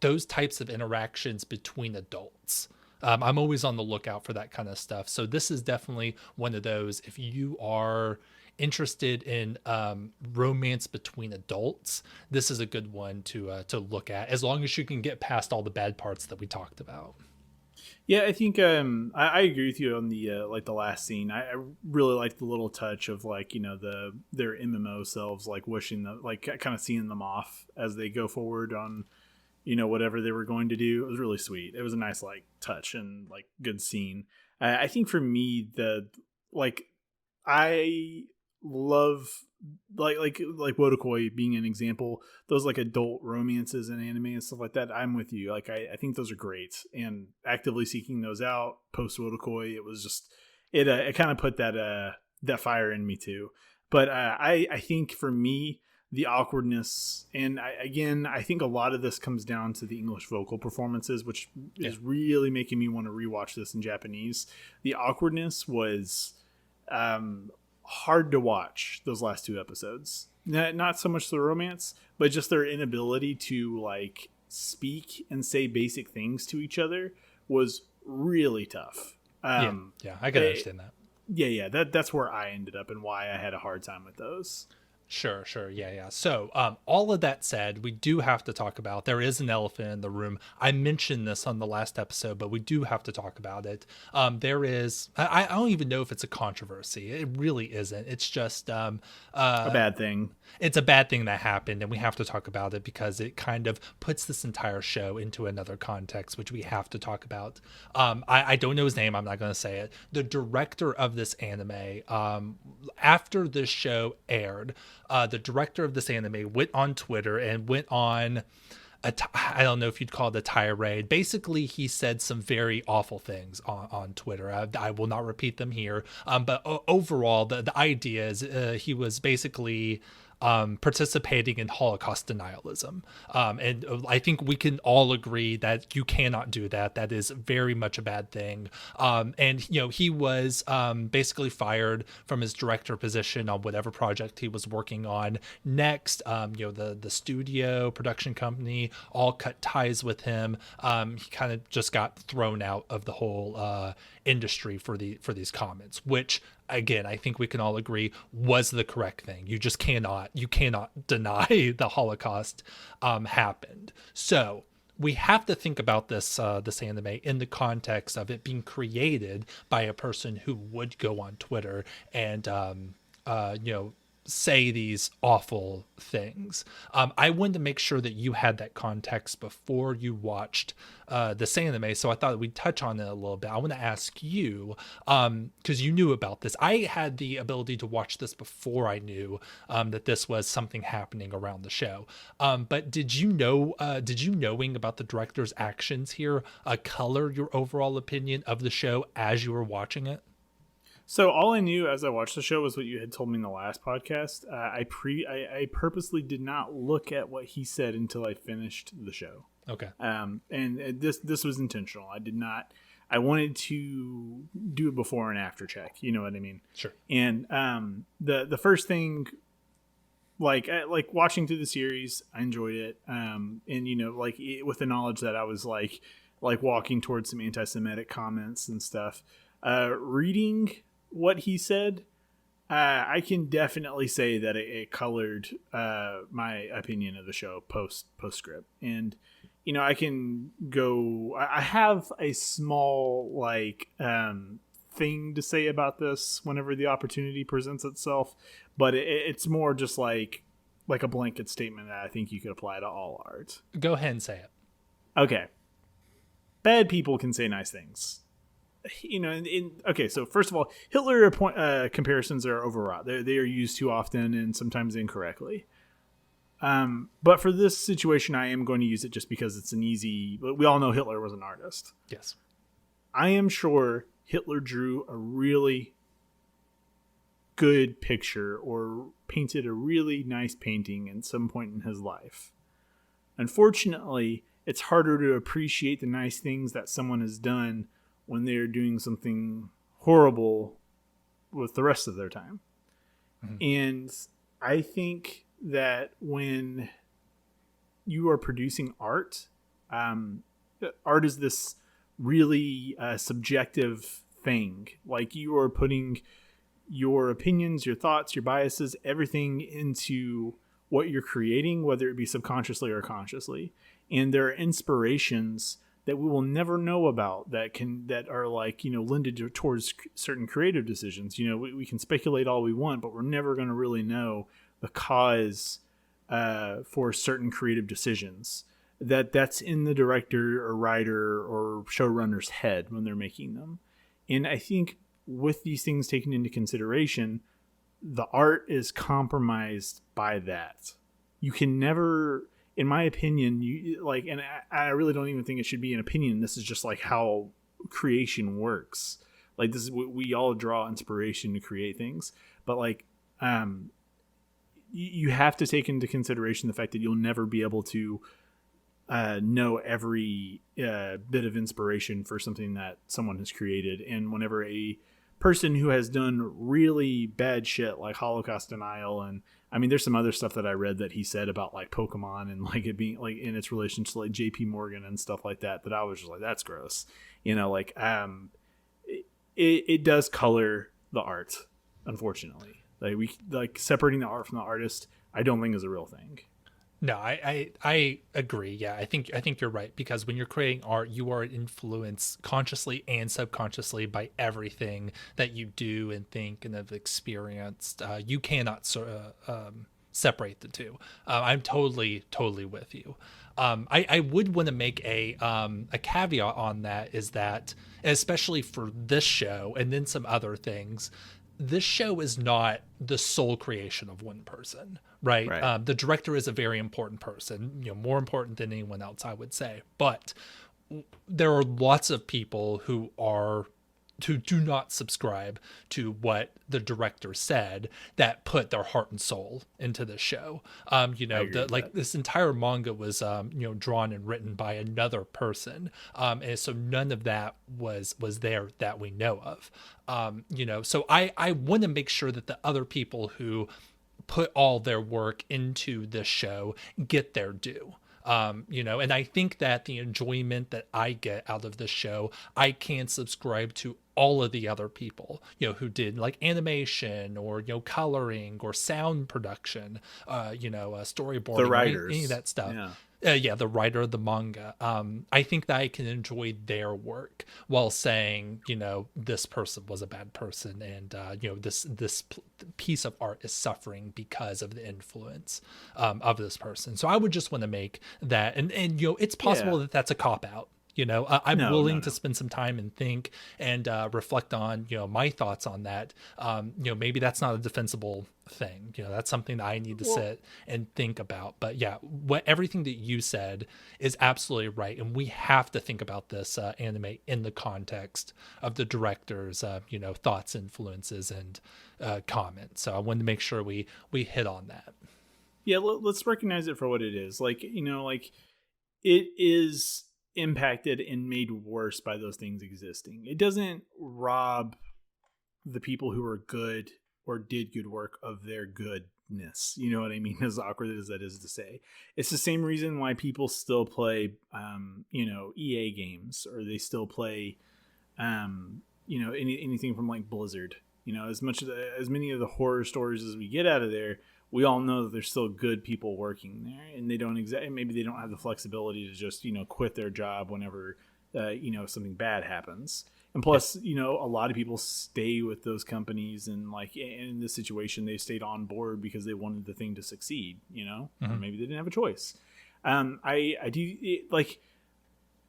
those types of interactions between adults. I'm always on the lookout for that kind of stuff. So this is definitely one of those. If you are interested in romance between adults, this is a good one to look at, as long as you can get past all the bad parts that we talked about. Yeah, I think I agree with you on the like the last scene. I really like the little touch of like their MMO selves like wishing them, like kind of seeing them off as they go forward on whatever they were going to do. It was really sweet. It was a nice like touch and like good scene. I think for me I love like Wodokoi being an example. Those like adult romances in anime and stuff like that. I'm with you. Like I think those are great, and actively seeking those out post Wodokoi, it was just it kind of put that fire in me too. But I think for me, the awkwardness, and I think a lot of this comes down to the English vocal performances, which is really making me want to rewatch this in Japanese. The awkwardness was hard to watch those last two episodes. Not so much the romance, but just their inability to like speak and say basic things to each other was really tough. Yeah, I can understand that. Yeah, that's where I ended up and why I had a hard time with those. Sure. Yeah. So, all of that said, we do have to talk about, there is an elephant in the room. I mentioned this on the last episode, but we do have to talk about it. There is, I don't even know if it's a controversy. It really isn't. It's just, A bad thing. It's a bad thing that happened, and we have to talk about it because it kind of puts this entire show into another context, which we have to talk about. I don't know his name. I'm not going to say it. The director of this anime, after this show aired, the director of this anime went on Twitter and went on I don't know if you'd call it a tirade. Basically, he said some very awful things on Twitter. I will not repeat them here. But overall, the idea is he was basically participating in Holocaust denialism. And I think we can all agree that you cannot do that. That is very much a bad thing. And, he was basically fired from his director position on whatever project he was working on. Next, the studio production company all cut ties with him. He kind of just got thrown out of the whole industry for these comments, which again, I think we can all agree was the correct thing. You just cannot deny the Holocaust happened. So we have to think about this anime in the context of it being created by a person who would go on Twitter and say these awful things. I wanted to make sure that you had that context before you watched this anime, so I thought we'd touch on it a little bit. I want to ask you, because you knew about this. I had the ability to watch this before I knew that this was something happening around the show. But did you knowing about the director's actions here color your overall opinion of the show as you were watching it? So all I knew as I watched the show was what you had told me in the last podcast. I purposely did not look at what he said until I finished the show. Okay. And this was intentional. I wanted to do a before and after check. You know what I mean? Sure. And the first thing, like watching through the series, I enjoyed it. And with the knowledge that I was like walking towards some anti-Semitic comments and stuff. Reading what he said, I can definitely say that it colored my opinion of the show postscript. And I can go. I have a small thing to say about this whenever the opportunity presents itself, but it's more just like a blanket statement that I think you could apply to all art. Go ahead and say it. Okay. Bad people can say nice things. Okay, so first of all, Hitler comparisons are overwrought. They are used too often and sometimes incorrectly. But for this situation, I am going to use it just because it's an easy. But we all know Hitler was an artist. Yes, I am sure Hitler drew a really good picture or painted a really nice painting at some point in his life. Unfortunately, it's harder to appreciate the nice things that someone has done when they're doing something horrible with the rest of their time. Mm-hmm. And I think that when you are producing art, art is this really subjective thing. Like you are putting your opinions, your thoughts, your biases, everything into what you're creating, whether it be subconsciously or consciously. And there are inspirations that we will never know about that are lended towards certain creative decisions. We can speculate all we want, but we're never going to really know the cause for certain creative decisions that's in the director or writer or showrunner's head when they're making them. And I think with these things taken into consideration, the art is compromised by that. You can never, in my opinion, and I really don't even think it should be an opinion. This is just like how creation works. Like this is we all draw inspiration to create things, but um, you have to take into consideration the fact that you'll never be able to know every bit of inspiration for something that someone has created. And whenever a person who has done really bad shit like Holocaust denial, and I mean, there's some other stuff that I read that he said about like Pokemon and like it being like in its relation to like JP Morgan and stuff like that, that I was just like, that's gross. Like, it does color the art, unfortunately. Like we like separating the art from the artist, I don't think is a real thing. No, I agree. Yeah, I think you're right, because when you're creating art, you are influenced consciously and subconsciously by everything that you do and think and have experienced. You cannot separate the two. I'm totally with you. I would want to make a caveat on that, is that especially for this show and then some other things, this show is not the sole creation of one person, right? Right. The director is a very important person, more important than anyone else, I would say. But there are lots of people who do not subscribe to what the director said, that put their heart and soul into the show. This entire manga was drawn and written by another person, and so none of that was there that we know of. So I want to make sure that the other people who put all their work into this show get their due. And I think that the enjoyment that I get out of this show, I can subscribe to all of the other people, who did like animation or, coloring or sound production, storyboarding, The writers, any of that stuff. Yeah. The writer of the manga. I think that I can enjoy their work while saying, this person was a bad person, and this piece of art is suffering because of the influence of this person. So I would just want to make that, and it's possible that that's a cop out. I'm willing to spend some time and think and reflect on, my thoughts on that. Maybe that's not a defensible thing. That's something that I need to sit and think about. But yeah, everything that you said is absolutely right. And we have to think about this anime in the context of the director's, thoughts, influences, and comments. So I wanted to make sure we hit on that. Yeah, let's recognize it for what it is. Like, it is impacted and made worse by those things existing. It doesn't rob the people who are good or did good work of their goodness. You know what I mean? As awkward as that is to say. It's the same reason why people still play, EA games, or they still play, anything from like Blizzard. As many of the horror stories as we get out of there, we all know that there's still good people working there, and they don't maybe they don't have the flexibility to just quit their job whenever something bad happens. And plus, a lot of people stay with those companies, and like in this situation, they stayed on board because they wanted the thing to succeed. Or maybe they didn't have a choice.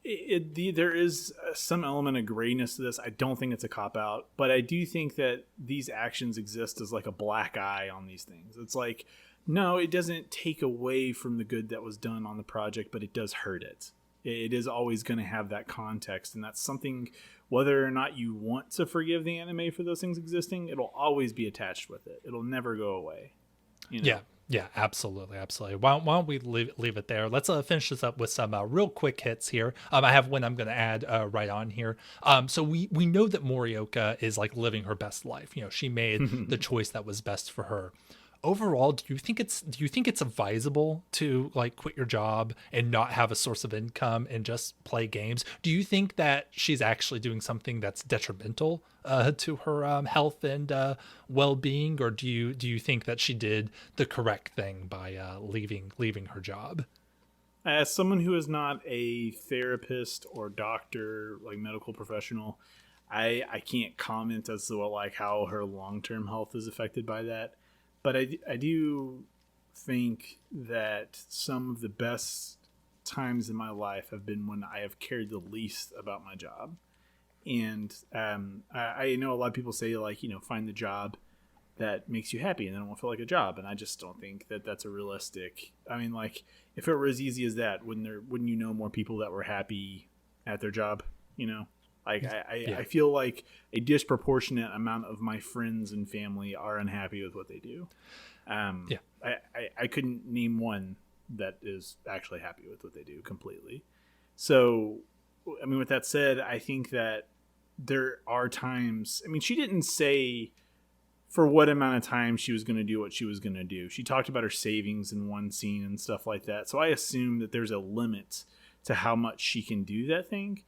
There is some element of grayness to this. I don't think it's a cop out, but I do think that these actions exist as like a black eye on these things. It's like, no, it doesn't take away from the good that was done on the project, but it does hurt it. It is always going to have that context, and that's something, whether or not you want to forgive the anime for those things existing, it'll always be attached with it. It'll never go away. Yeah, absolutely. Why don't we leave it there? Let's finish this up with some real quick hits here. I have one I'm going to add right on here. So we know that Morioka is like living her best life. She made the choice that was best for her. Overall, do you think it's advisable to like quit your job and not have a source of income and just play games? Do you think that she's actually doing something that's detrimental to her health and well-being, or do you think that she did the correct thing by leaving her job? As someone who is not a therapist or doctor, like medical professional, I can't comment as to like how her long-term health is affected by that. But I do think that some of the best times in my life have been when I have cared the least about my job. And I know a lot of people say, like, find the job that makes you happy and then it won't feel like a job. And I just don't think that that's a realistic. I mean, like, if it were as easy as that, wouldn't you know more people that were happy at their job, Like Yeah. I feel like a disproportionate amount of my friends and family are unhappy with what they do. Yeah. I couldn't name one that is actually happy with what they do completely. So, I mean, with that said, I think that there are times. I mean, she didn't say for what amount of time she was going to do what she was going to do. She talked about her savings in one scene and stuff like that. So I assume that there's a limit to how much she can do that thing.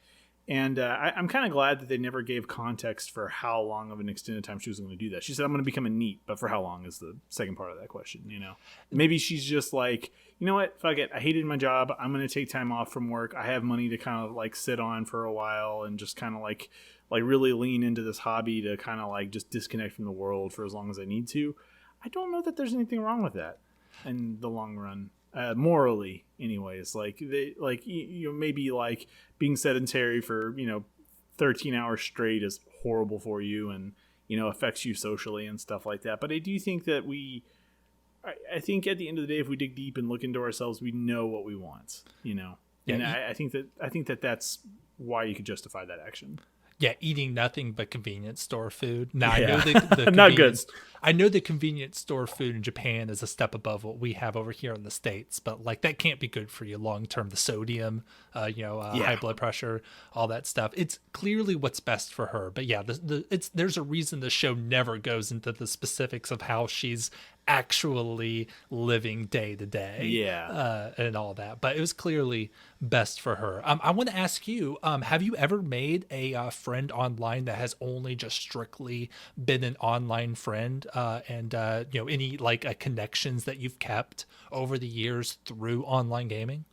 And I'm kind of glad that they never gave context for how long of an extended time she was going to do that. She said, I'm going to become a NEET, but for how long is the second part of that question, you know? Maybe she's just like, you know what, fuck it. I hated my job. I'm going to take time off from work. I have money to kind of like sit on for a while and just kind of like really lean into this hobby to kind of like just disconnect from the world for as long as I need to. I don't know that there's anything wrong with that in the long run. Morally anyways, like they like you know, maybe like being sedentary for 13 hours straight is horrible for you and affects you socially and stuff like that. But I do think that I think at the end of the day, if we dig deep and look into ourselves, we know what we want, Yeah, and I think that that's why you could justify that action. Yeah, eating nothing but convenience store food. Now I Yeah. know the Not good. I know the convenience store food in Japan is a step above what we have over here in the States, but like that can't be good for you long term. The sodium, high blood pressure, all that stuff. It's clearly what's best for her. But yeah, there's a reason the show never goes into the specifics of how she's actually living day to day, and all that. But it was clearly best for her. I want to ask you, have you ever made a friend online that has only just strictly been an online friend, and any like connections that you've kept over the years through online gaming?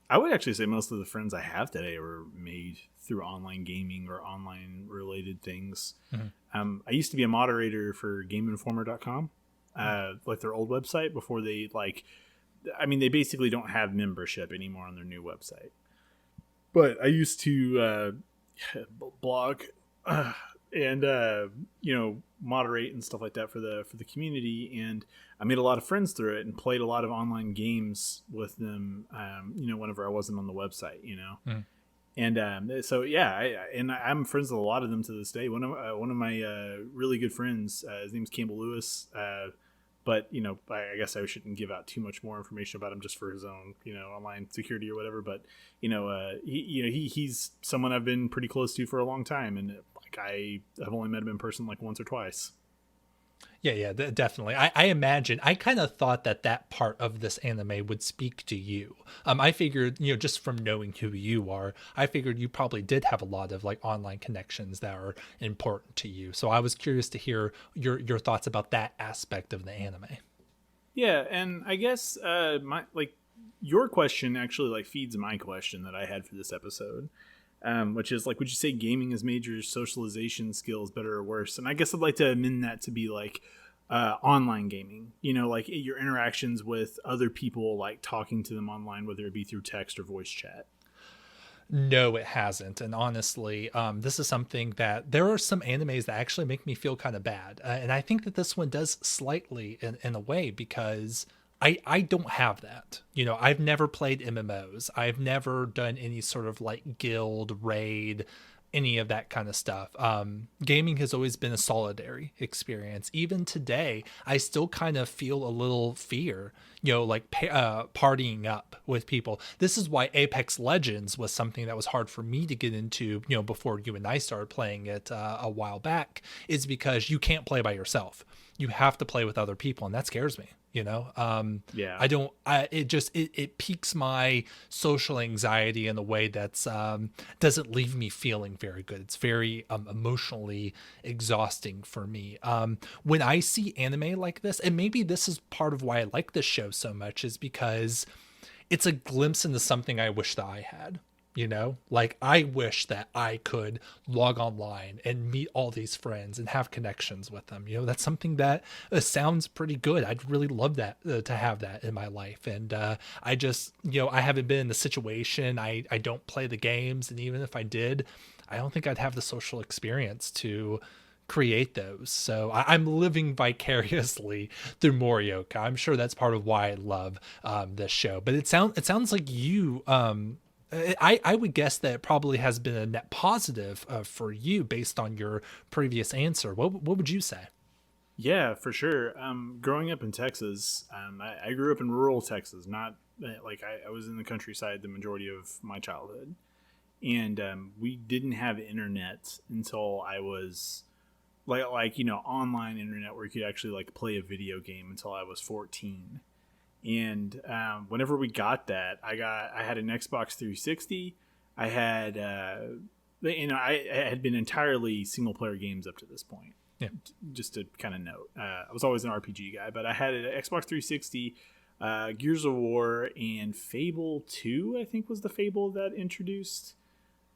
I would actually say most of the friends I have today were made through online gaming or online related things. I used to be a moderator for GameInformer.com. Like their old website before they they basically don't have membership anymore on their new website. But I used to blog and moderate and stuff like that for the community, and I made a lot of friends through it and played a lot of online games with them. Whenever I wasn't on the website, And so yeah, I'm friends with a lot of them to this day. One of my really good friends, his name's Campbell Lewis. But I guess I shouldn't give out too much more information about him just for his own online security or whatever. But he's someone I've been pretty close to for a long time, and I have only met him in person like once or twice. Yeah, definitely. I imagine, I kind of thought that part of this anime would speak to you. I figured, just from knowing who you are, I figured you probably did have a lot of like online connections that are important to you. So I was curious to hear your thoughts about that aspect of the anime. Yeah, and I guess your question actually feeds my question that I had for this episode. Which is would you say gaming has made your socialization skills better or worse? And I guess I'd like to amend that to be online gaming, your interactions with other people, talking to them online, whether it be through text or voice chat. No, it hasn't. And honestly, this is something that there are some animes that actually make me feel kind of bad. And I think that this one does slightly in a way, because I don't have that. I've never played MMOs. I've never done any sort of guild, raid, any of that kind of stuff. Gaming has always been a solitary experience. Even today, I still kind of feel a little fear, partying up with people. This is why Apex Legends was something that was hard for me to get into, before you and I started playing it a while back, is because you can't play by yourself. You have to play with other people, and that scares me. It piques my social anxiety in a way that's doesn't leave me feeling very good. It's very emotionally exhausting for me. When I see anime like this, and maybe this is part of why I like this show so much, is because it's a glimpse into something I wish that I had. I wish that I could log online and meet all these friends and have connections with them. That's something that sounds pretty good. I'd really love that, to have that in my life. And I just, I haven't been in the situation. I don't play the games. And even if I did, I don't think I'd have the social experience to create those. So I'm living vicariously through Morioka. I'm sure that's part of why I love this show. But it sounds like you I would guess that it probably has been a net positive for you based on your previous answer. What would you say? Yeah, for sure. Growing up in Texas, I grew up in rural Texas, not like I was in the countryside the majority of my childhood. And we didn't have internet until I was online internet where you could actually like play a video game until I was 14. And whenever we got that, I had an Xbox 360. I had I had been entirely single player games up to this point. Yeah. Just to kind of note, I was always an RPG guy, but I had an Xbox 360, Gears of War, and Fable 2. I think was the Fable that introduced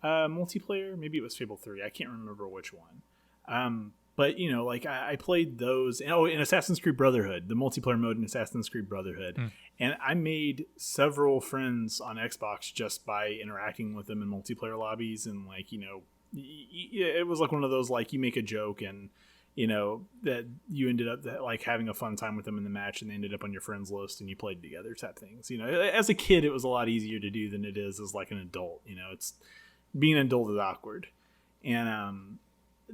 multiplayer. Maybe it was Fable 3. I can't remember which one. But like I played those. In Assassin's Creed Brotherhood, the multiplayer mode in Assassin's Creed Brotherhood, and I made several friends on Xbox just by interacting with them in multiplayer lobbies, and it was like one of those like you make a joke and that you ended up like having a fun time with them in the match, and they ended up on your friends list and you played together type things. As a kid, it was a lot easier to do than it is as like an adult. It's being an adult is awkward, and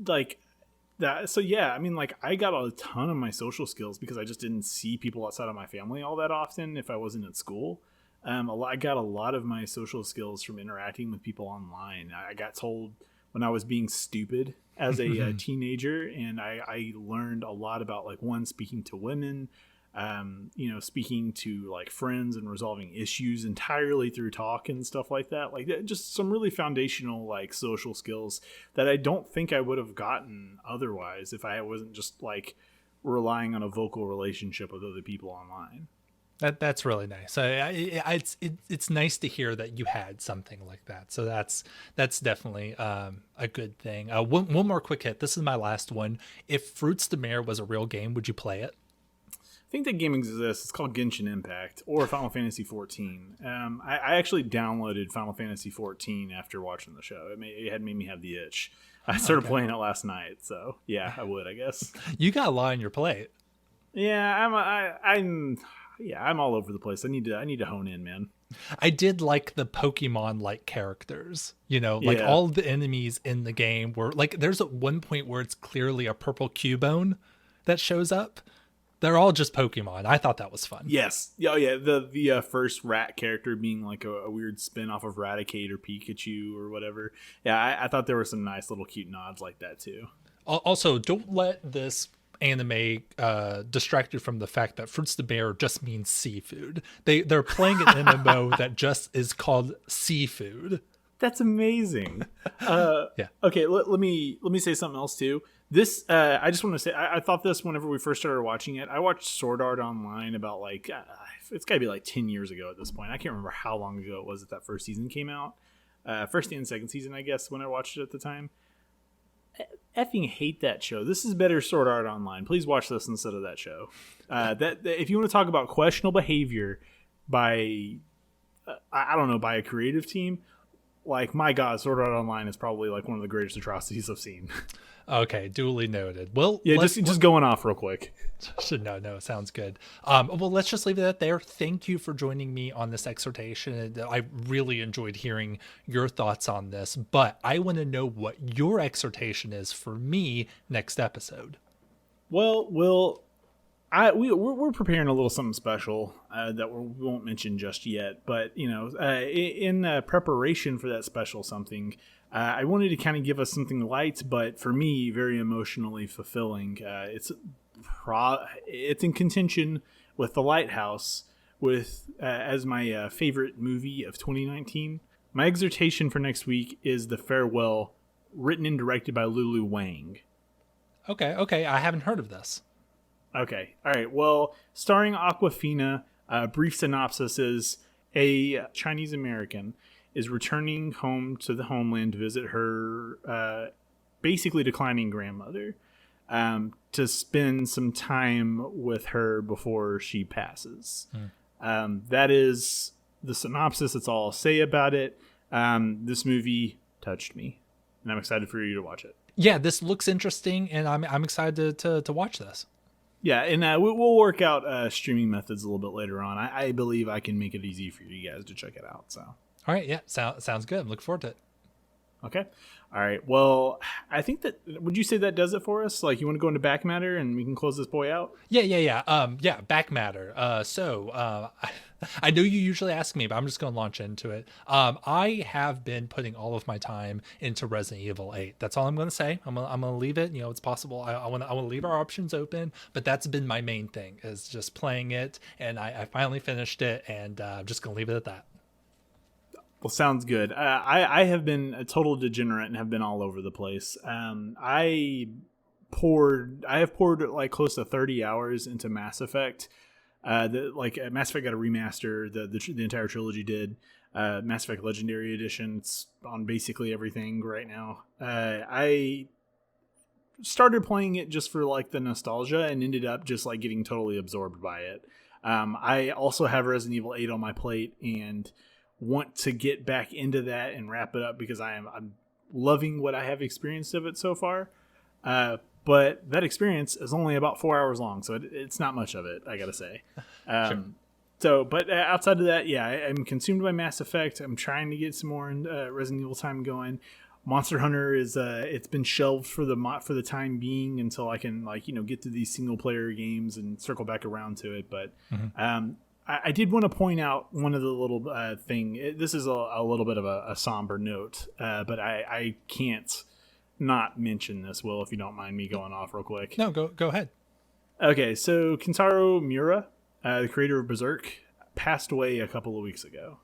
like that. So yeah, I mean, like I got a ton of my social skills because I just didn't see people outside of my family all that often if I wasn't at school. I got a lot of my social skills from interacting with people online. I got told when I was being stupid as a teenager, and I learned a lot about like speaking to women, speaking to like friends and resolving issues entirely through talk and stuff like that. Like just some really foundational like social skills that I don't think I would have gotten otherwise if I wasn't just like relying on a vocal relationship with other people online. That's really nice. It's nice to hear that you had something like that. So that's definitely a good thing. One more quick hit. This is my last one. If Fruits de Mer was a real game, would you play it? I think that game exists. It's called Genshin Impact or Final Fantasy 14. I actually downloaded Final Fantasy 14 after watching the show. It had made me have the itch. I started playing it last night, so yeah, I would, I guess. You got a lot on your plate. Yeah, I'm all over the place. I need to hone in, man. I did like the Pokemon-like characters. All the enemies in the game were like. There's at one point where it's clearly a purple Cubone that shows up. They're all just Pokemon. I thought that was fun. Yes. Oh yeah. The first rat character being like a weird spin off of Raticate or Pikachu or whatever. Yeah, I thought there were some nice little cute nods like that too. Also, don't let this anime distracted from the fact that Fruits de Mer just means seafood. They're playing an MMO that just is called seafood. That's amazing. Yeah. Okay, let me say something else too. This I just want to say I thought this whenever we first started watching it. I watched Sword Art Online about like it's got to be like 10 years ago at this point. I can't remember how long ago it was that first season came out. First and second season, I guess, when I watched it at the time. I effing hate that show. This is better Sword Art Online. Please watch this instead of that show. That if you want to talk about questionable behavior by by a creative team, like my God, Sword Art Online is probably like one of the greatest atrocities I've seen. Okay, duly noted. Well, yeah, just going off real quick. No, sounds good. Well, let's just leave it there. Thank you for joining me on this exhortation. I really enjoyed hearing your thoughts on this, but I want to know what your exhortation is for me next episode. Well, we're preparing a little something special that we won't mention just yet, but in preparation for that special something, I wanted to kind of give us something light, but for me, very emotionally fulfilling. It's in contention with The Lighthouse, as my favorite movie of 2019. My exhortation for next week is The Farewell, written and directed by Lulu Wang. Okay, I haven't heard of this. Okay, all right. Well, starring Awkwafina, brief synopsis is a Chinese American is returning home to the homeland to visit her basically declining grandmother to spend some time with her before she passes. That is the synopsis. That's all I'll say about it. This movie touched me, and I'm excited for you to watch it. Yeah, this looks interesting, and I'm excited to watch this. Yeah, and we'll work out streaming methods a little bit later on. I believe I can make it easy for you guys to check it out. So All right, yeah, sounds good. Look forward to it. Okay. All right. Well, I think that would you say that does it for us? Like, you want to go into back matter and we can close this boy out? Yeah. Yeah, back matter. I know you usually ask me, but I'm just going to launch into it. I have been putting all of my time into Resident Evil 8. That's all I'm going to say. I'm gonna leave it. You know, it's possible. I want to leave our options open, but that's been my main thing is just playing it, and I finally finished it, and I'm just going to leave it at that. Well, sounds good. I have been a total degenerate and have been all over the place. I have poured like close to 30 hours into Mass Effect. Mass Effect got a remaster. The entire trilogy did. Mass Effect Legendary Edition. It's on basically everything right now. I started playing it just for like the nostalgia and ended up just like getting totally absorbed by it. I also have Resident Evil 8 on my plate and want to get back into that and wrap it up because I'm loving what I have experienced of it so far. But that experience is only about 4 hours long, so it's not much of it, I gotta say. Sure. So, but outside of that, yeah, I'm consumed by Mass Effect. I'm trying to get some more Resident Evil time going. Monster Hunter is it's been shelved for the time being until I can get to these single player games and circle back around to it. But I did want to point out one of the little thing. This is a little bit of a somber note, but I can't not mention this, Will, if you don't mind me going off real quick. No, go ahead. Okay, so Kentaro Miura, the creator of Berserk, passed away a couple of weeks ago.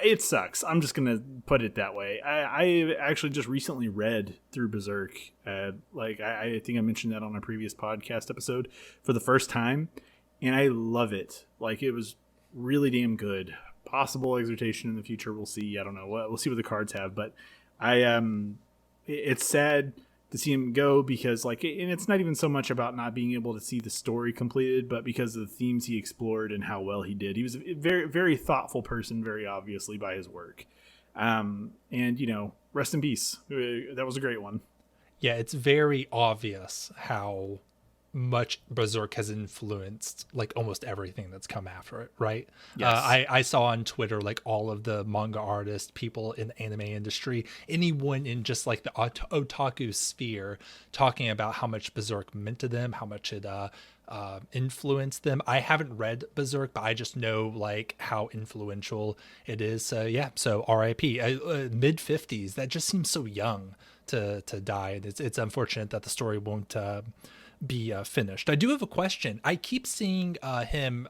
It sucks. I'm just gonna put it that way. I actually just recently read through Berserk. I think I mentioned that on a previous podcast episode for the first time, and I love it. Like, it was really damn good. Possible exhortation in the future, we'll see. I don't know. We'll see what the cards have, but it's sad to see him go because and it's not even so much about not being able to see the story completed, but because of the themes he explored and how well he did. He was a very, very thoughtful person, very obviously by his work. And rest in peace. That was a great one. Yeah, it's very obvious how much Berserk has influenced like almost everything that's come after it, right? Yes. I saw on Twitter like all of the manga artists, people in the anime industry, anyone in just like the otaku sphere talking about how much Berserk meant to them, how much it influenced them. I haven't read Berserk, but I just know like how influential it is. So yeah, so R.I.P. Mid 50s. That just seems so young to die, and it's unfortunate that the story won't be finished. I do have a question. I keep seeing him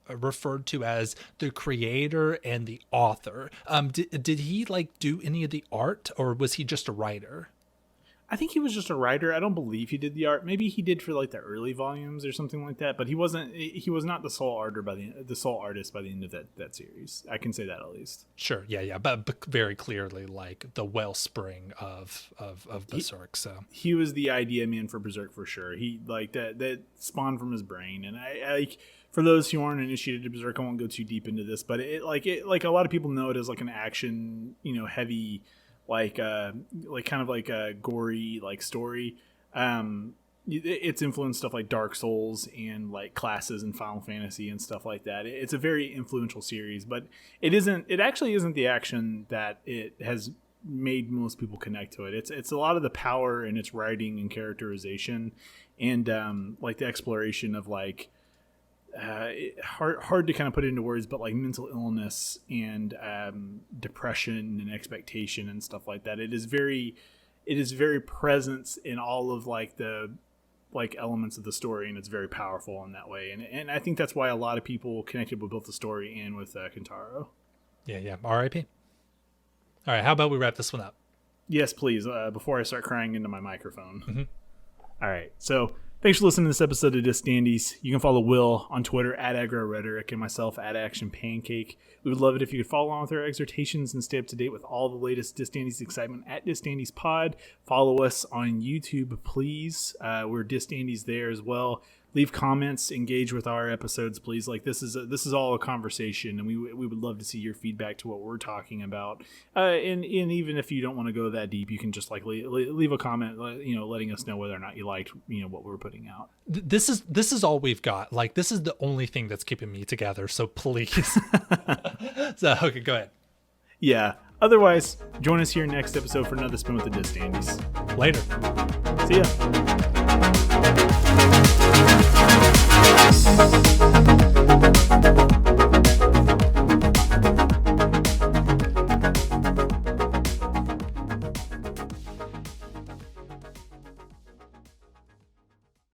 referred to as the creator and the author. Did he like do any of the art, or was he just a writer? I think he was just a writer. I don't believe he did the art. Maybe he did for like the early volumes or something like that. But he was not the sole artist by the end of that series. I can say that at least. Sure, yeah, but very clearly like the wellspring of Berserk. So he was the idea man for Berserk for sure. He like that spawned from his brain. And I like, for those who aren't initiated to Berserk, I won't go too deep into this, but it a lot of people know it as like an action, heavy, like kind of like a gory like story. It's influenced stuff like Dark Souls and like classes in Final Fantasy and stuff like that. It's a very influential series, but it actually isn't the action that it has made most people connect to it. It's a lot of the power in its writing and characterization, and like the exploration of like hard to kind of put it into words, but like mental illness and depression and expectation and stuff like that. It is very present in all of like the like elements of the story, and it's very powerful in that way. And I think that's why a lot of people connected with both the story and with Kentaro. Yeah. R.I.P. All right, how about we wrap this one up? Yes, please. Before I start crying into my microphone. Mm-hmm. All right, so thanks for listening to this episode of Disc Dandies. You can follow Will on Twitter at AgroRhetoric and myself at Action Pancake. We would love it if you could follow along with our exhortations and stay up to date with all the latest Disc Dandies excitement at Disc Dandies Pod. Follow us on YouTube, please. We're Disc Dandies there as well. Leave comments, engage with our episodes, please. Like, this is all a conversation, and we would love to see your feedback to what we're talking about. And even if you don't want to go that deep, you can just like leave a comment, letting us know whether or not you liked what we're putting out. This is all we've got. Like, this is the only thing that's keeping me together. So please. So okay, go ahead. Yeah. Otherwise, join us here next episode for another spin with the disc, Dandies. Later. See ya.